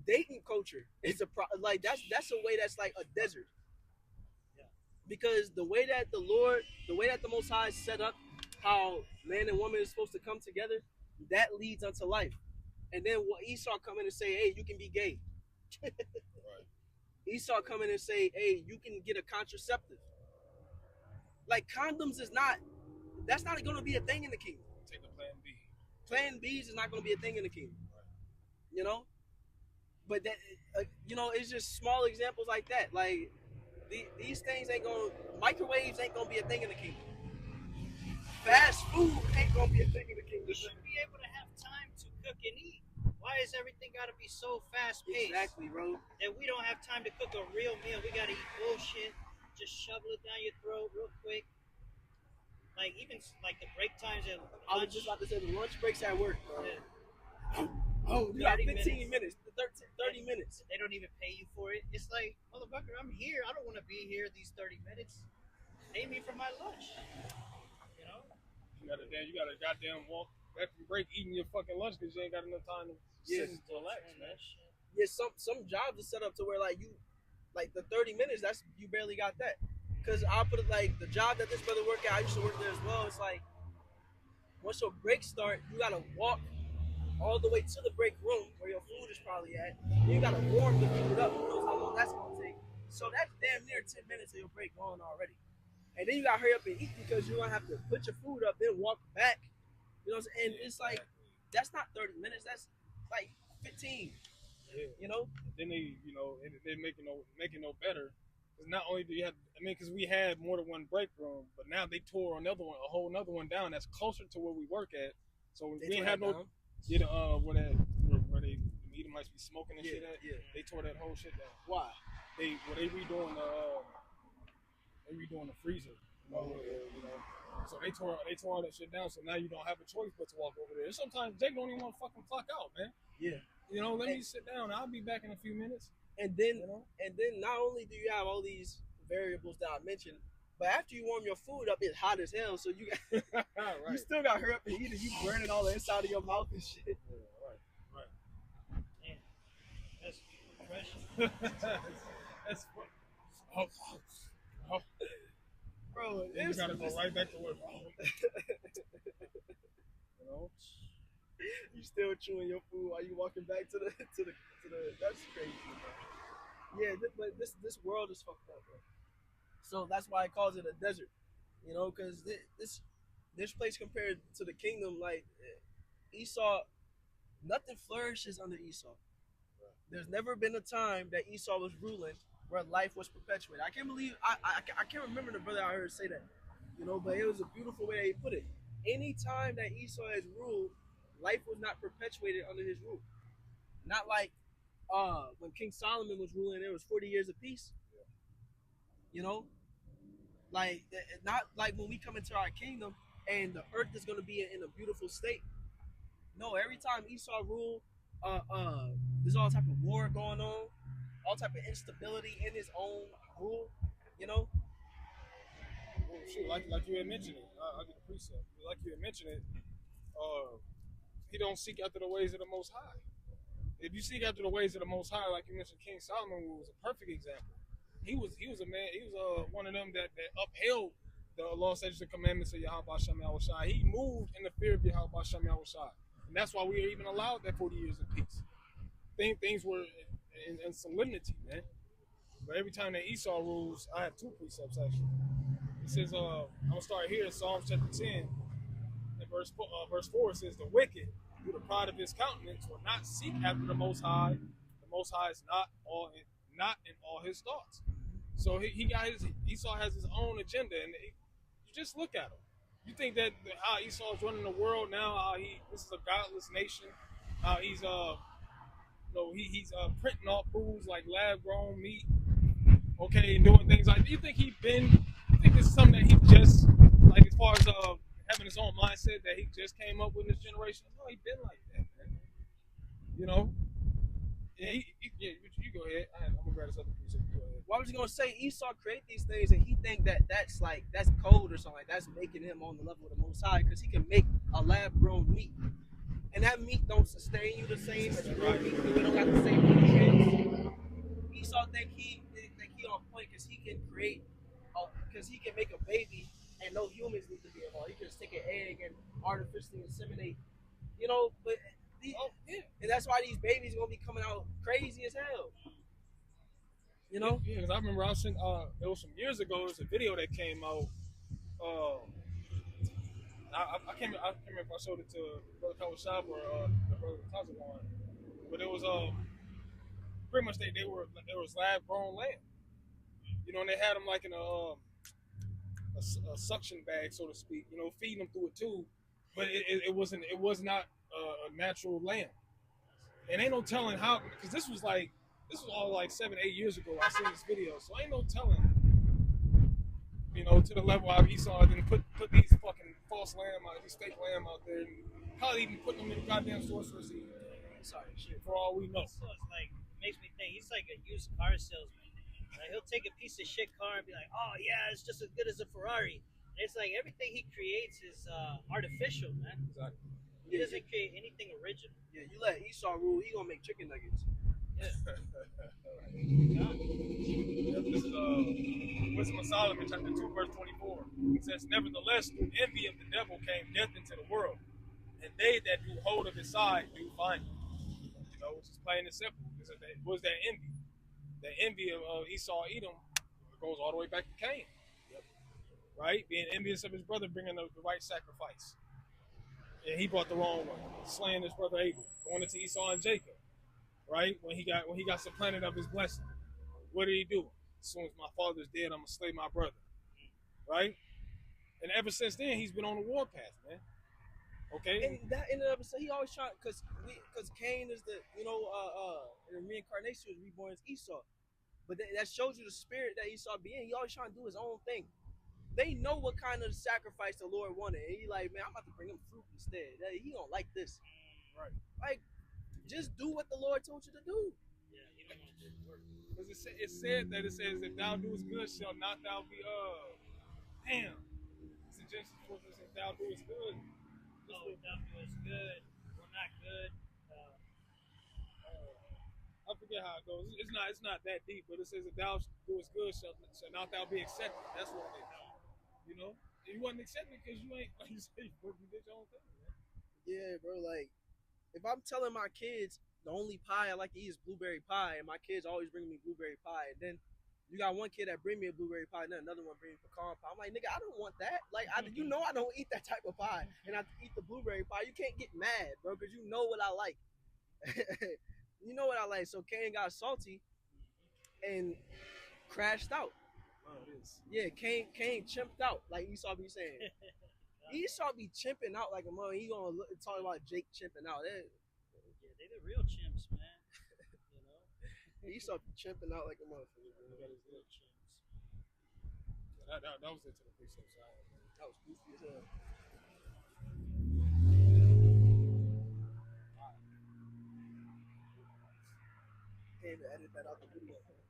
dating culture is like that's a way that's like a desert. Yeah. Because the way that the Most High set up how man and woman is supposed to come together, that leads unto life. And then what Esau come in and say, hey, you can be gay. Right. Esau come in and say, hey, you can get a contraceptive. Like condoms that's not going to be a thing in the kingdom. Take a plan B. Plan B's is not going to be a thing in the kingdom. You know? But that, it's just small examples like that. Like these things microwaves ain't going to be a thing in the kingdom. Fast food ain't going to be a thing in the kingdom. You should be able to have time to cook and eat. Why is everything got to be so fast paced? Exactly, bro. That we don't have time to cook a real meal. We got to eat bullshit. Just shovel it down your throat real quick. Like even like the break times at lunch. I was just about to say the lunch breaks at work, bro. Yeah. Oh, you got 15 minutes, 30 minutes. They don't even pay you for it. It's like, motherfucker, I'm here. I don't want to be here these 30 minutes. Pay me for my lunch. You know? You gotta goddamn walk back from break eating your fucking lunch because you ain't got enough time to sit and relax, man. Yeah, some jobs are set up to where like the 30 minutes, that's you barely got that. Cause I'll put it like the job that this brother worked at, I used to work there as well. It's like once your break start, you gotta walk all the way to the break room where your food is probably at. You gotta warm the food up. Who knows how long that's gonna take? So that's damn near 10 minutes of your break gone already. And then you gotta hurry up and eat because you're gonna have to put your food up, then walk back. You know what I'm saying? And it's like that's not 30 minutes. That's like 15. Yeah. You know. Then they're making no better. Because not only do you have, because we had more than one break room, but now they tore a whole another one down that's closer to where we work at. So we didn't have no, where the meat might be smoking and shit at. Yeah. They tore that whole shit down. Why? They redoing the freezer. So they tore all that shit down. So now you don't have a choice but to walk over there. And sometimes Jake don't even want to fucking clock out, man. Yeah. Let me sit down. I'll be back in a few minutes. And then not only do you have all these variables that I mentioned, but after you warm your food up, it's hot as hell. So you got right. You still got to hurry up and eat it. You burning all the inside of your mouth and shit. Yeah, right. Man, that's fresh. That's Bro, you gotta go right back to work. You still chewing your food while you walking back to the that's crazy, bro. Yeah, but this world is fucked up, bro. So that's why it calls it a desert, because this place compared to the kingdom, like Esau, nothing flourishes under Esau. There's never been a time that Esau was ruling where life was perpetuated. I can't believe I can't remember the brother I heard say that, but it was a beautiful way that he put it. Any time that Esau has ruled, life was not perpetuated under his rule. Not like when King Solomon was ruling, there was 40 years of peace. Like not like when we come into our kingdom and the earth is going to be in a beautiful state. No, every time Esau ruled, there's all type of war going on, all type of instability in his own rule. Well, shit, like you had mentioned it, I get the precept. Like you had mentioned it, he don't seek after the ways of the Most High. If you seek after the ways of the Most High, like you mentioned, King Solomon was a perfect example. He was a man. He was one of them that upheld the law, statutes, and commandments of Yahweh Shem Yahweh Shai. He moved in the fear of Yahweh Shem Yahweh Shai, and that's why we are even allowed that 40 years of peace. Things were in solemnity, man. But every time that Esau rules, I have two precepts actually. It says, I'm gonna start here in Psalms chapter 10, and verse 4. It says, "The wicked, through the pride of his countenance, will not seek after the Most High. The Most High is not in all his thoughts." So Esau has his own agenda, and you just look at him. You think that how Esau is running the world now, how this is a godless nation, how he's he's printing off foods like lab-grown meat, okay, and doing things like that. You think this is something that he just, like, as far as having his own mindset that he just came up with in this generation? No, he been like that, man. Yeah, you go ahead. I'm gonna grab this other piece. Go ahead. Well, I was gonna say Esau create these things, and he think that's code or something. Like that's making him on the level of the Most High, because he can make a lab-grown meat. and that meat don't sustain you the same as real meat because it don't got the same nutrients. Esau think he on point because he can create, because he can make a baby and no humans need to be involved. He can just take an egg and artificially inseminate, but and that's why these babies gonna be coming out crazy as hell. Yeah, because I remember it was some years ago. There was a video that came out. I can't remember if I showed it to Brother Kawashab or the Brother Tazawan, but it was pretty much they was lab grown lamb, and they had them like in a suction bag, so to speak, feeding them through a tube, but it was not a natural lamb, and ain't no telling how, because this was all like 7-8 years ago. I seen this video, so ain't no telling. To the level of Esau, then put these fucking false lamb out, these fake lamb out there, and probably even put them in the goddamn stores for sorry, shit, for all we know. So it's like, makes me think he's like a used car salesman. Like, he'll take a piece of shit car and be like, oh yeah, it's just as good as a Ferrari. And it's like everything he creates is artificial, man. Exactly. He doesn't create anything original. Yeah, you let Esau rule, he gonna make chicken nuggets. Yeah. This is Wisdom of Solomon, chapter 2, verse 24. It says, nevertheless, through envy of the devil came death into the world, and they that do hold of his side do find it. Which is plain and simple. Was that envy? The envy of Esau, Edom, goes all the way back to Cain. Yep. Right? Being envious of his brother, bringing the right sacrifice. And he brought the wrong one, slaying his brother Abel, going into Esau and Jacob. Right? When he got supplanted of his blessing. What did he do? As soon as my father's dead, I'm gonna slay my brother. Right? And ever since then, he's been on the warpath, man. Okay. And that ended up saying he always trying, because Cain is the in the reincarnation was reborn as Esau, but that shows you the spirit that Esau be in. He always trying to do his own thing. They know what kind of sacrifice the Lord wanted, and he like, man, I'm about to bring him fruit instead. He don't like this, right? Like, just do what the Lord told you to do. Yeah, you don't want to do the work. Because it says, if thou doest good, shall not thou be damn. It's in Genesis 4, if thou doest good. If thou doest good, or not good. I forget how it goes. It's not that deep, but it says if thou doest good, shall not thou be accepted. That's what it is. You wasn't accepted because you ain't, like you say, you did your own thing, man. Yeah, bro. Like, if I'm telling my kids the only pie I like to eat is blueberry pie, and my kids always bring me blueberry pie, and then you got one kid that bring me a blueberry pie, and then another one bring me pecan pie. I'm like, nigga, I don't want that. Like, I don't eat that type of pie, and I eat the blueberry pie. You can't get mad, bro, because you know what I like. You know what I like. So Cain got salty and crashed out. Oh, it is. Yeah, Cain chimped out, like Esau be saying. Esau be chimping out like a mother. He gonna talk about Jake chimping out. Yeah, they the real chimps, man. Esau be chimping out like a motherfucker. Real chimps. That was into the precept side. That was goofy as hell. Can't even edit that out the video. Okay.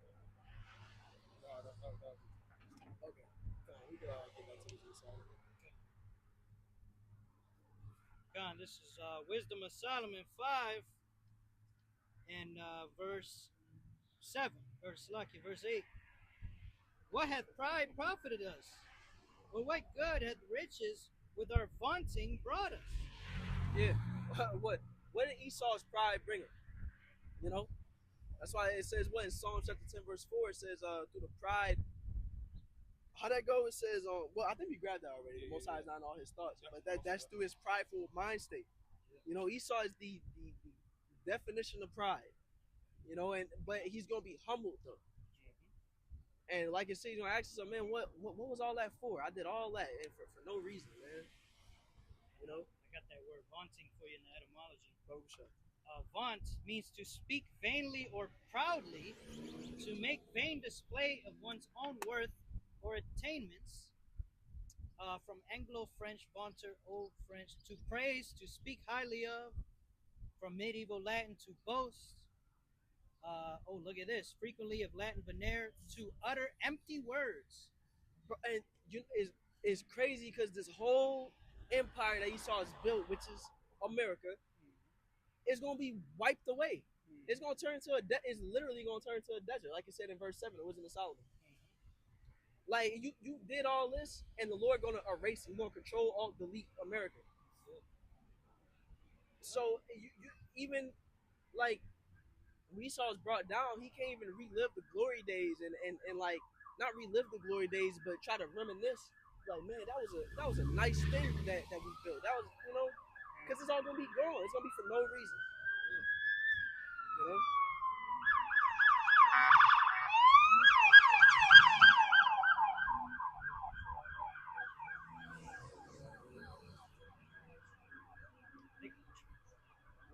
We can get back to this side. God, this is Wisdom of Solomon 5 and verse 7, verse 8. What hath pride profited us? Or what good hath riches with our vaunting brought us? Yeah. What did Esau's pride bring him? That's why it says what in Psalm chapter 10 verse 4, it says through the pride. How'd that go? It says well, I think we grabbed that already. The Most High is not in all his thoughts, but that's through his prideful mind state. Esau is the definition of pride. But he's gonna be humbled though. And like I said, he's gonna ask himself, man, what was all that for? I did all that and for no reason, man. I got that word vaunting for you in the etymology. Vaunt means to speak vainly or proudly, to make vain display of one's own worth or attainments. From Anglo-French vaunter, Old French, to praise, to speak highly of. From medieval Latin, to boast. Look at this. Frequently of Latin venere, to utter empty words. And it's crazy because this whole empire that Esau has built, which is America, it's gonna be wiped away. It's gonna turn into it's literally gonna turn into a desert, like it said in verse 7. It wasn't a Solomon. Like you did all this, and the Lord gonna erase. He's gonna control, alt, delete America. So you even like when Esau's brought down, he can't even relive the glory days and like not relive the glory days, but try to reminisce. Like, man, that was a nice thing that we built. That was, you know, because it's all gonna be gone. It's gonna be for no reason. You know.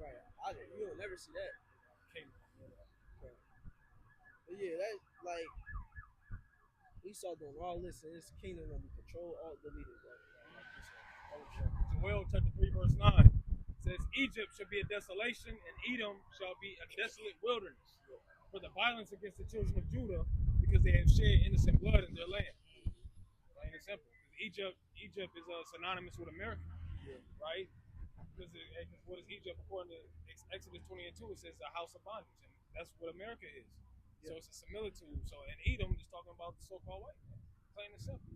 Right. You'll never see that. But yeah, that like Esau doing all this, and his kingdom gonna be controlled, all deleted. Joel chapter 3 verse 9 says, Egypt shall be a desolation, and Edom shall be a desolate wilderness for the violence against the children of Judah, because they have shed innocent blood in their land. Plain and simple. Because Egypt is synonymous with America, right? Because what is Egypt according to Exodus 20 and 2? It says a house of bondage, and that's what America is. So it's a similitude. So and Edom is talking about the so-called white man. Plain and simple,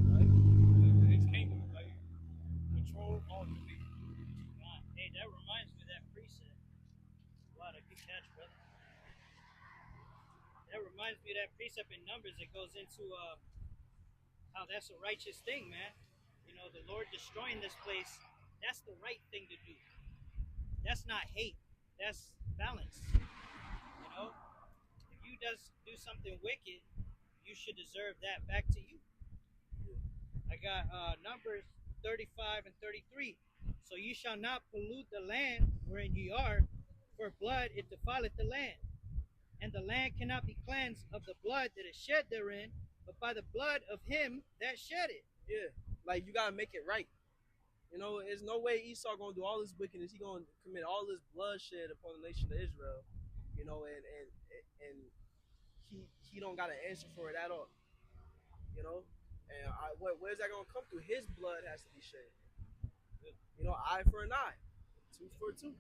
right? His kingdom, like control all the things. Hey, that reminds me of that precept. Wow, a good catch, brother. That reminds me of that precept in Numbers that goes into how that's a righteous thing, man. You know, the Lord destroying this place, that's the right thing to do. That's not hate. That's balance. You know? If you do something wicked, you should deserve that back to you. I got Numbers 35 and 33. So you shall not pollute the land wherein ye are, for blood it defileth the land. And the land cannot be cleansed of the blood that is shed therein, but by the blood of him that shed it. Yeah, like you gotta make it right. You know, there's no way Esau gonna do all this wickedness. He gonna commit all this bloodshed upon the nation of Israel. You know, and he don't got an answer for it at all. You know, and where's that gonna come through? His blood has to be shed. You know, eye for an eye, tooth for a tooth.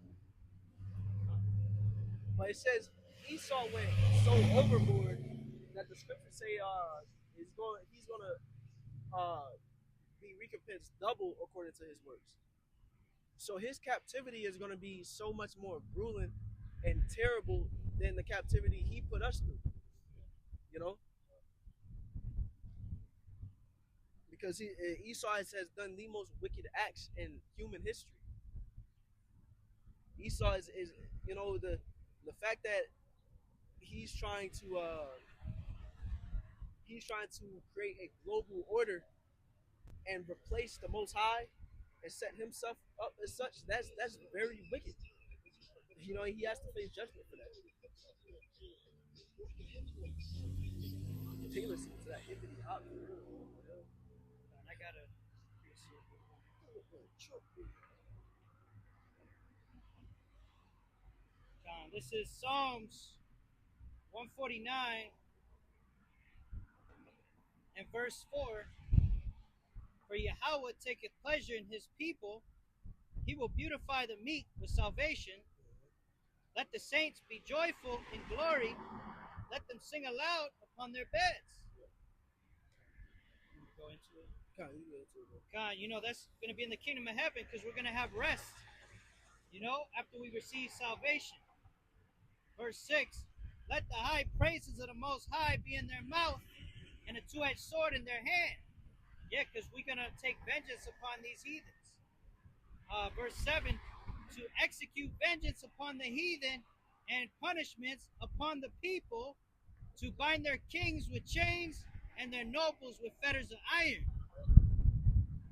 But it says Esau went so overboard that the scriptures say he's gonna be recompensed double according to his works. So his captivity is gonna be so much more grueling and terrible than the captivity he put us through. You know, because Esau has done the most wicked acts in human history. Esau is you know the fact that he's trying to create a global order and replace the Most High and set himself up as such. That's very wicked. You know, he has to face judgment for that. Taylor seems to that hippity hop. I gotta. John, this is Psalms 149 and verse 4. For Yahweh taketh pleasure in his people. He will beautify the meek with salvation. Let the saints be joyful in glory. Let them sing aloud upon their beds. Go into it. God, you know, that's going to be in the kingdom of heaven because we're going to have rest. You know, after we receive salvation. Verse 6. Let the high praises of the Most High be in their mouth and a two-edged sword in their hand. Yeah, because we're going to take vengeance upon these heathens. Verse 7, to execute vengeance upon the heathen and punishments upon the people, to bind their kings with chains and their nobles with fetters of iron.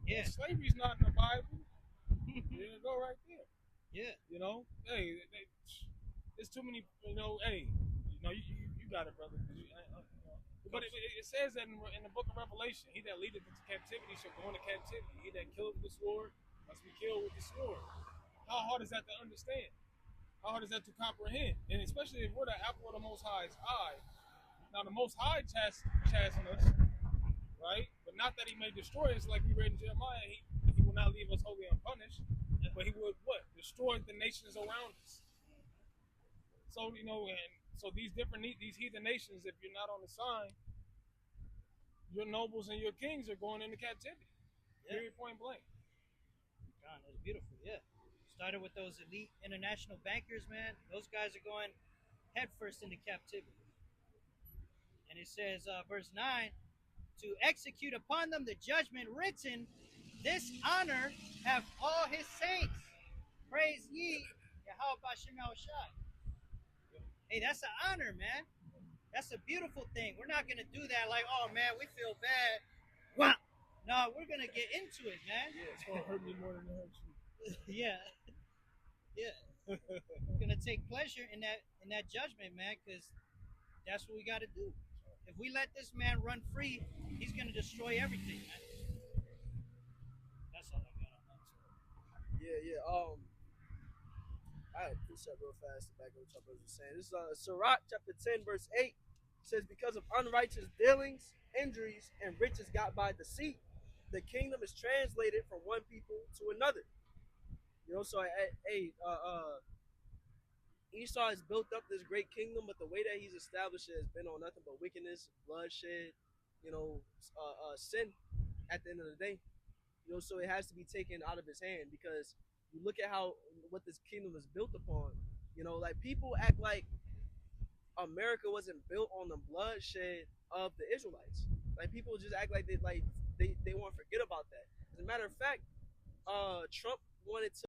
Yeah. Slavery's not in the Bible. There you go right there. Yeah. You know, hey, there's too many, you know, hey, you know, you got it, brother. But it says that in the book of Revelation, he that leadeth into captivity shall go into captivity. He that killeth with the sword must be killed with the sword. How hard is that to understand? How hard is that to comprehend? And especially if we're the apple of the Most High's eye. Now, the Most High chasten us, right? But not that he may destroy us, like we read in Jeremiah. He will not leave us wholly unpunished. but he would what? Destroy the nations around us. So and so these heathen nations, if you're not on the sign, your nobles and your kings are going into captivity. Yeah. Period, point blank. God, that's beautiful. Yeah. Started with those elite international bankers, man. Those guys are going headfirst into captivity. And it says, verse 9, to execute upon them the judgment written, this honor have all his saints. Praise ye Yahweh Bashem Shai. Hey, that's an honor, man. That's a beautiful thing. We're not going to do that like, oh, man, we feel bad. Wow. No, we're going to get into it, man. Yeah, it's going to hurt me more than it hurts you. Yeah. Yeah. We're going to take pleasure in that judgment, man, because that's what we got to do. If we let this man run free, he's going to destroy everything, man. That's all I got on that. Yeah. I had to push up real fast to back up what y'all brothers were saying. This is Sirach chapter 10, verse 8. It says, because of unrighteous dealings, injuries, and riches got by deceit, the kingdom is translated from one people to another. So Esau has built up this great kingdom, but the way that he's established it has been on nothing but wickedness, bloodshed, sin at the end of the day. So it has to be taken out of his hand, because you look at what this kingdom is built upon. Like people act like America wasn't built on the bloodshed of the Israelites. Like people just act like they want to forget about that. As a matter of fact, Trump wanted to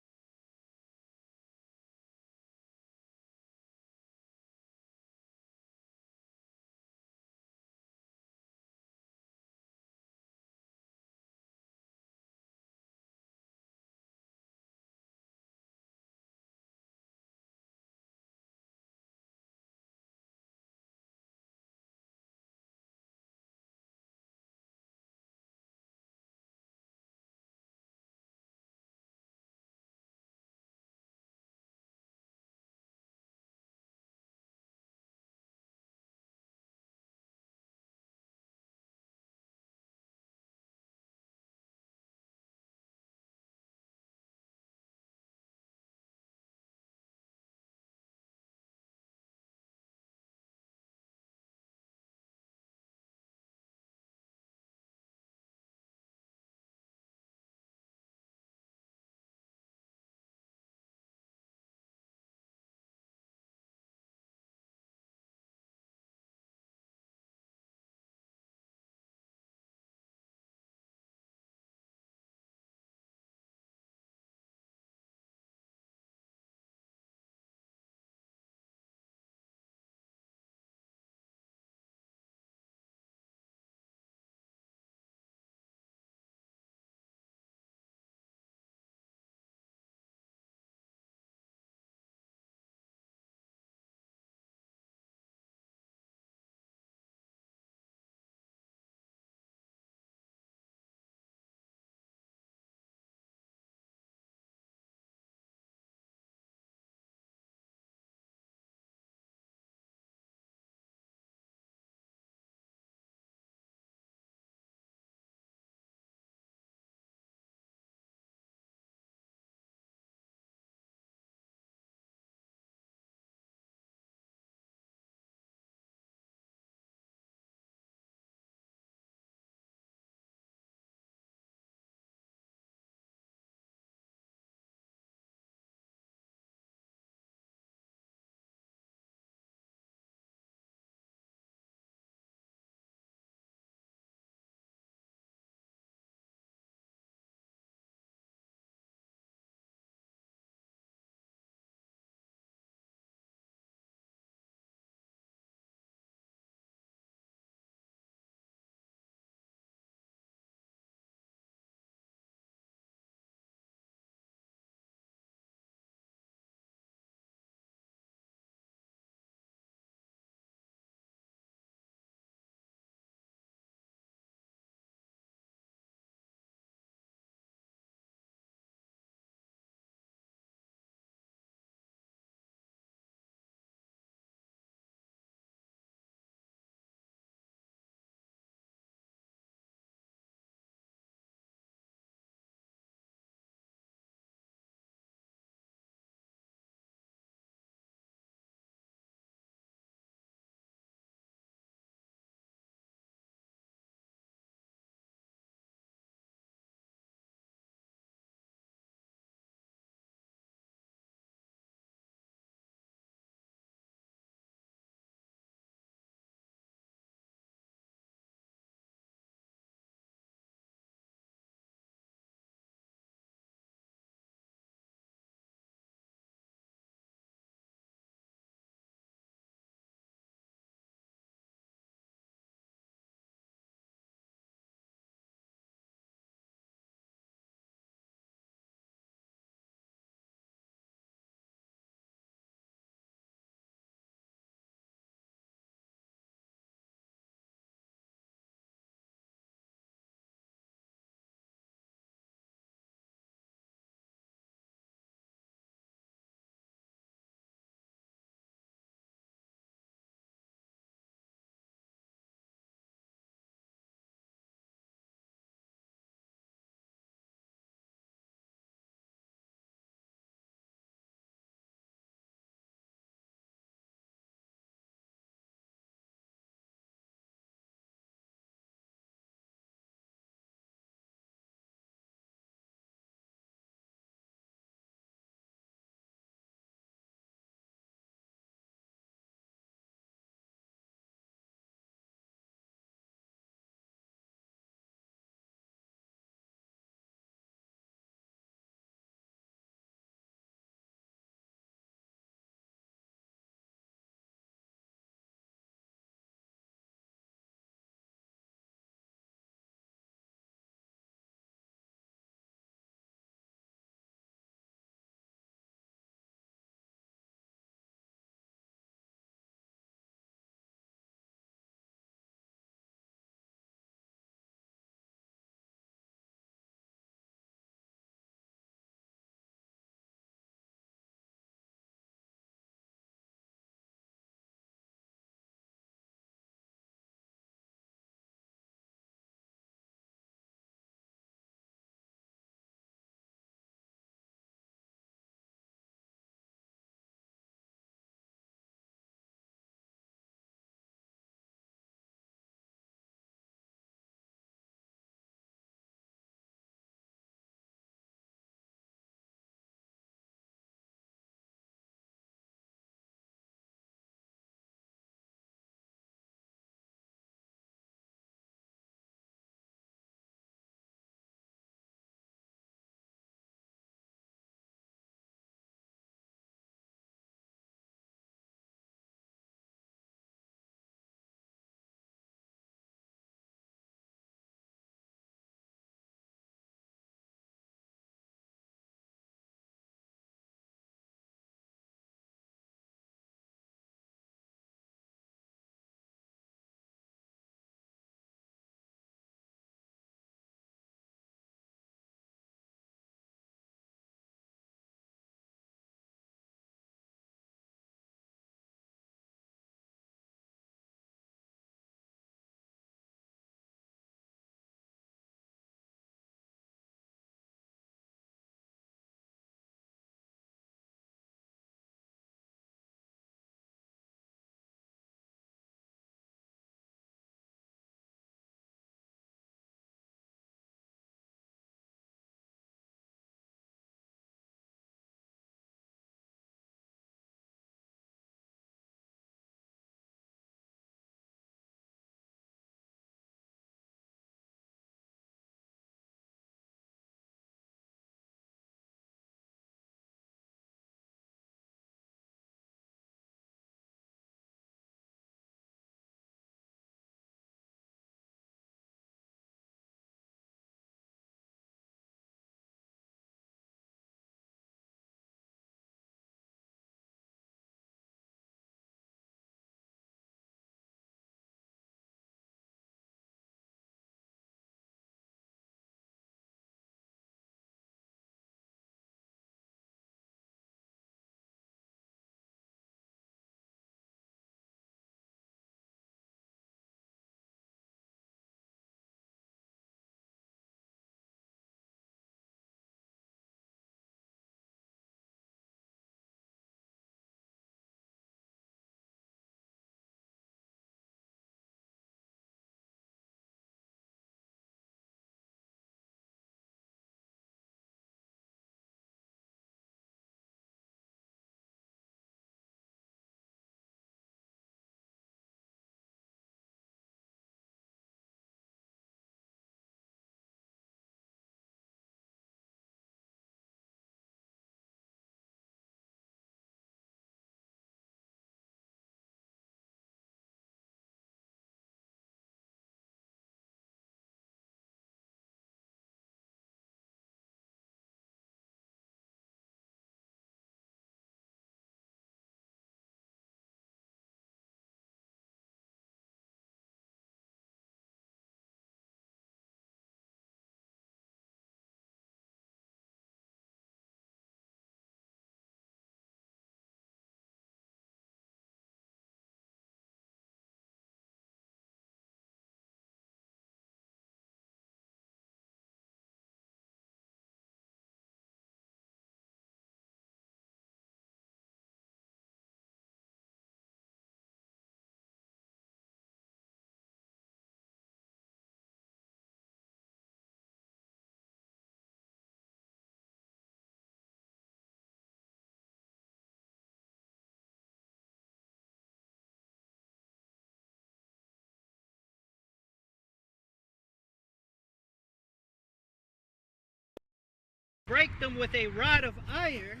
break them with a rod of iron,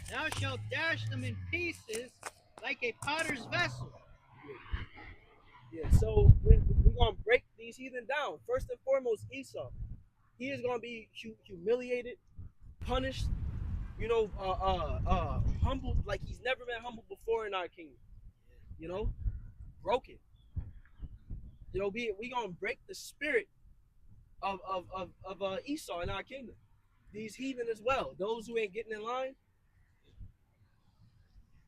thou shalt dash them in pieces like a potter's vessel. Yeah, so we're going to break these heathen down. First and foremost, Esau. He is going to be humiliated, punished, humbled like he's never been humbled before in our kingdom. Broken. We going to break the spirit of Esau in our kingdom. These heathen as well. Those who ain't getting in line,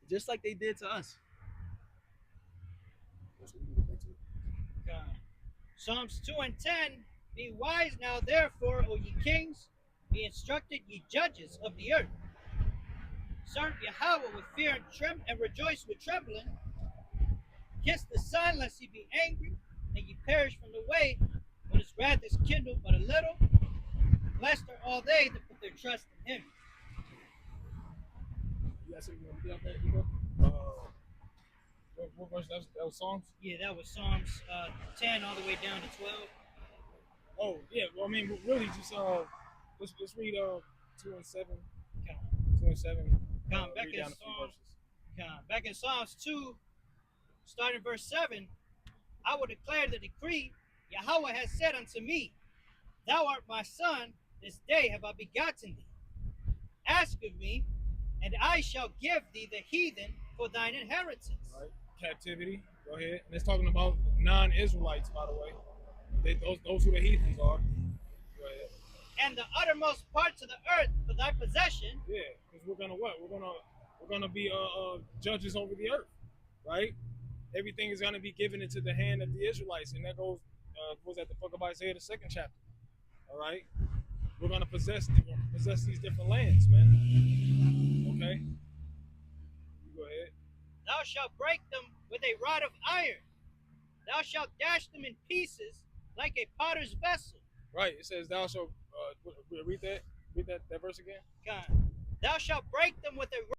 just like they did to us. Psalms 2 and 10. Be wise now, therefore, O ye kings, be instructed, ye judges of the earth. Serve Yahweh with fear and rejoice with trembling. Kiss the Son, lest ye be angry, and ye perish from the way, when his wrath is kindled but a little. Blessed are all they that put their trust in him. You got something to get out there, Ego? What verse? That was Psalms? Yeah, that was Psalms 10 all the way down to 12. Oh, yeah. Well, I mean, really, just let's read 2 and 7. 2 and 7. Back in Psalms 2, starting verse 7, I will declare the decree. Yahweh has said unto me, Thou art my son, this day have I begotten thee. Ask of me, and I shall give thee the heathen for thine inheritance. Right. Captivity. Go ahead. And it's talking about non-Israelites, by the way. Those who the heathens are. Go ahead. And the uttermost parts of the earth for thy possession. Yeah, because we're gonna what? We're gonna be judges over the earth, right? Everything is gonna be given into the hand of the Israelites, and that goes at the book of Isaiah, the 2nd chapter. All right, we're gonna possess these different lands, man. Okay, you go ahead. Thou shalt break them with a rod of iron. Thou shalt dash them in pieces like a potter's vessel. Right. It says, "Thou shalt." Read that. Read that verse again. God. Thou shalt break them with a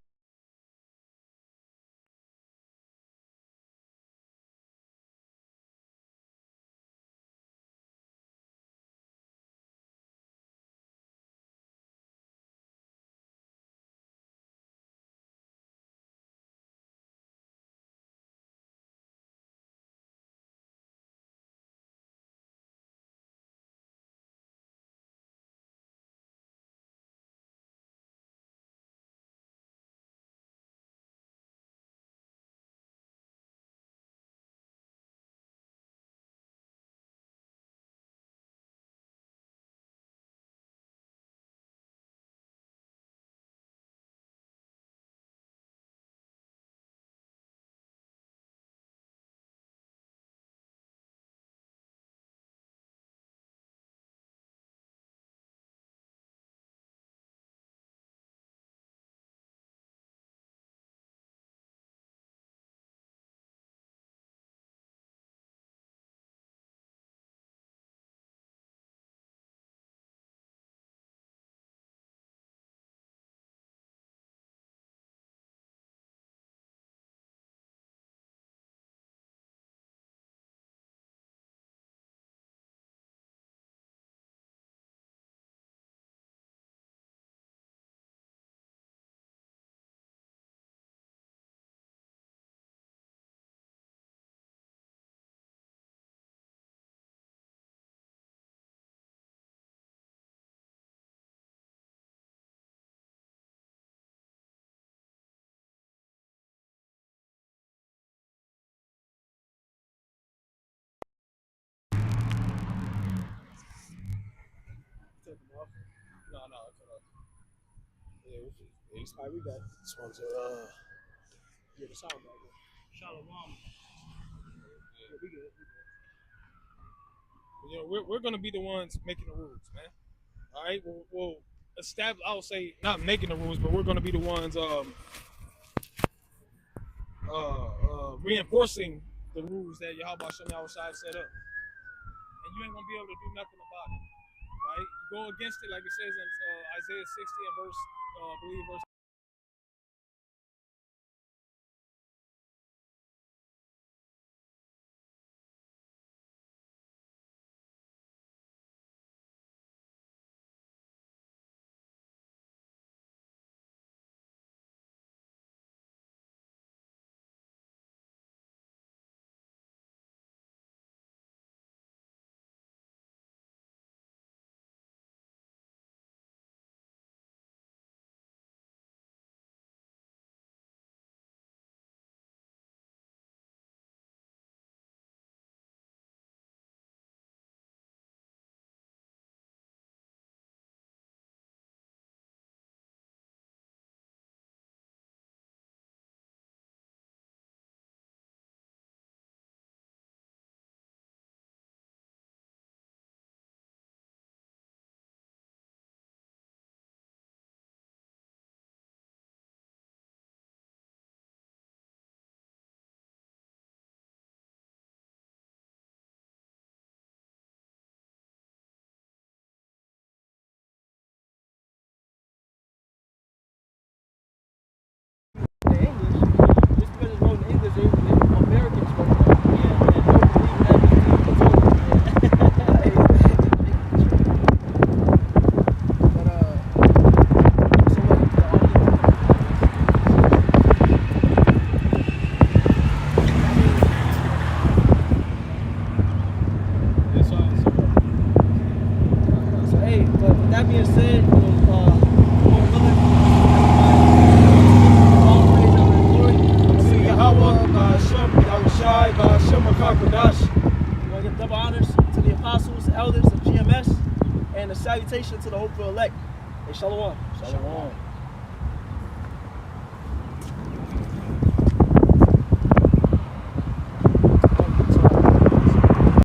No, cut off. Yeah, All right, we back. Just wanted to get the sound back. Shalom. Yeah, we good. You know, we're gonna be the ones making the rules, man. All right, we'll establish. I'll say not making the rules, but we're gonna be the ones reinforcing the rules that Yahweh Shem Yahushai set up, and you ain't gonna be able to do nothing about it. Right? You go against it, like it says in Isaiah 60 and I believe verse God Shem, Yahushai, God Shem, Akakodash. We want to give double honors to the apostles, elders of GMS, and a salutation to the hopeful elect. Hey, shalom. Shalom.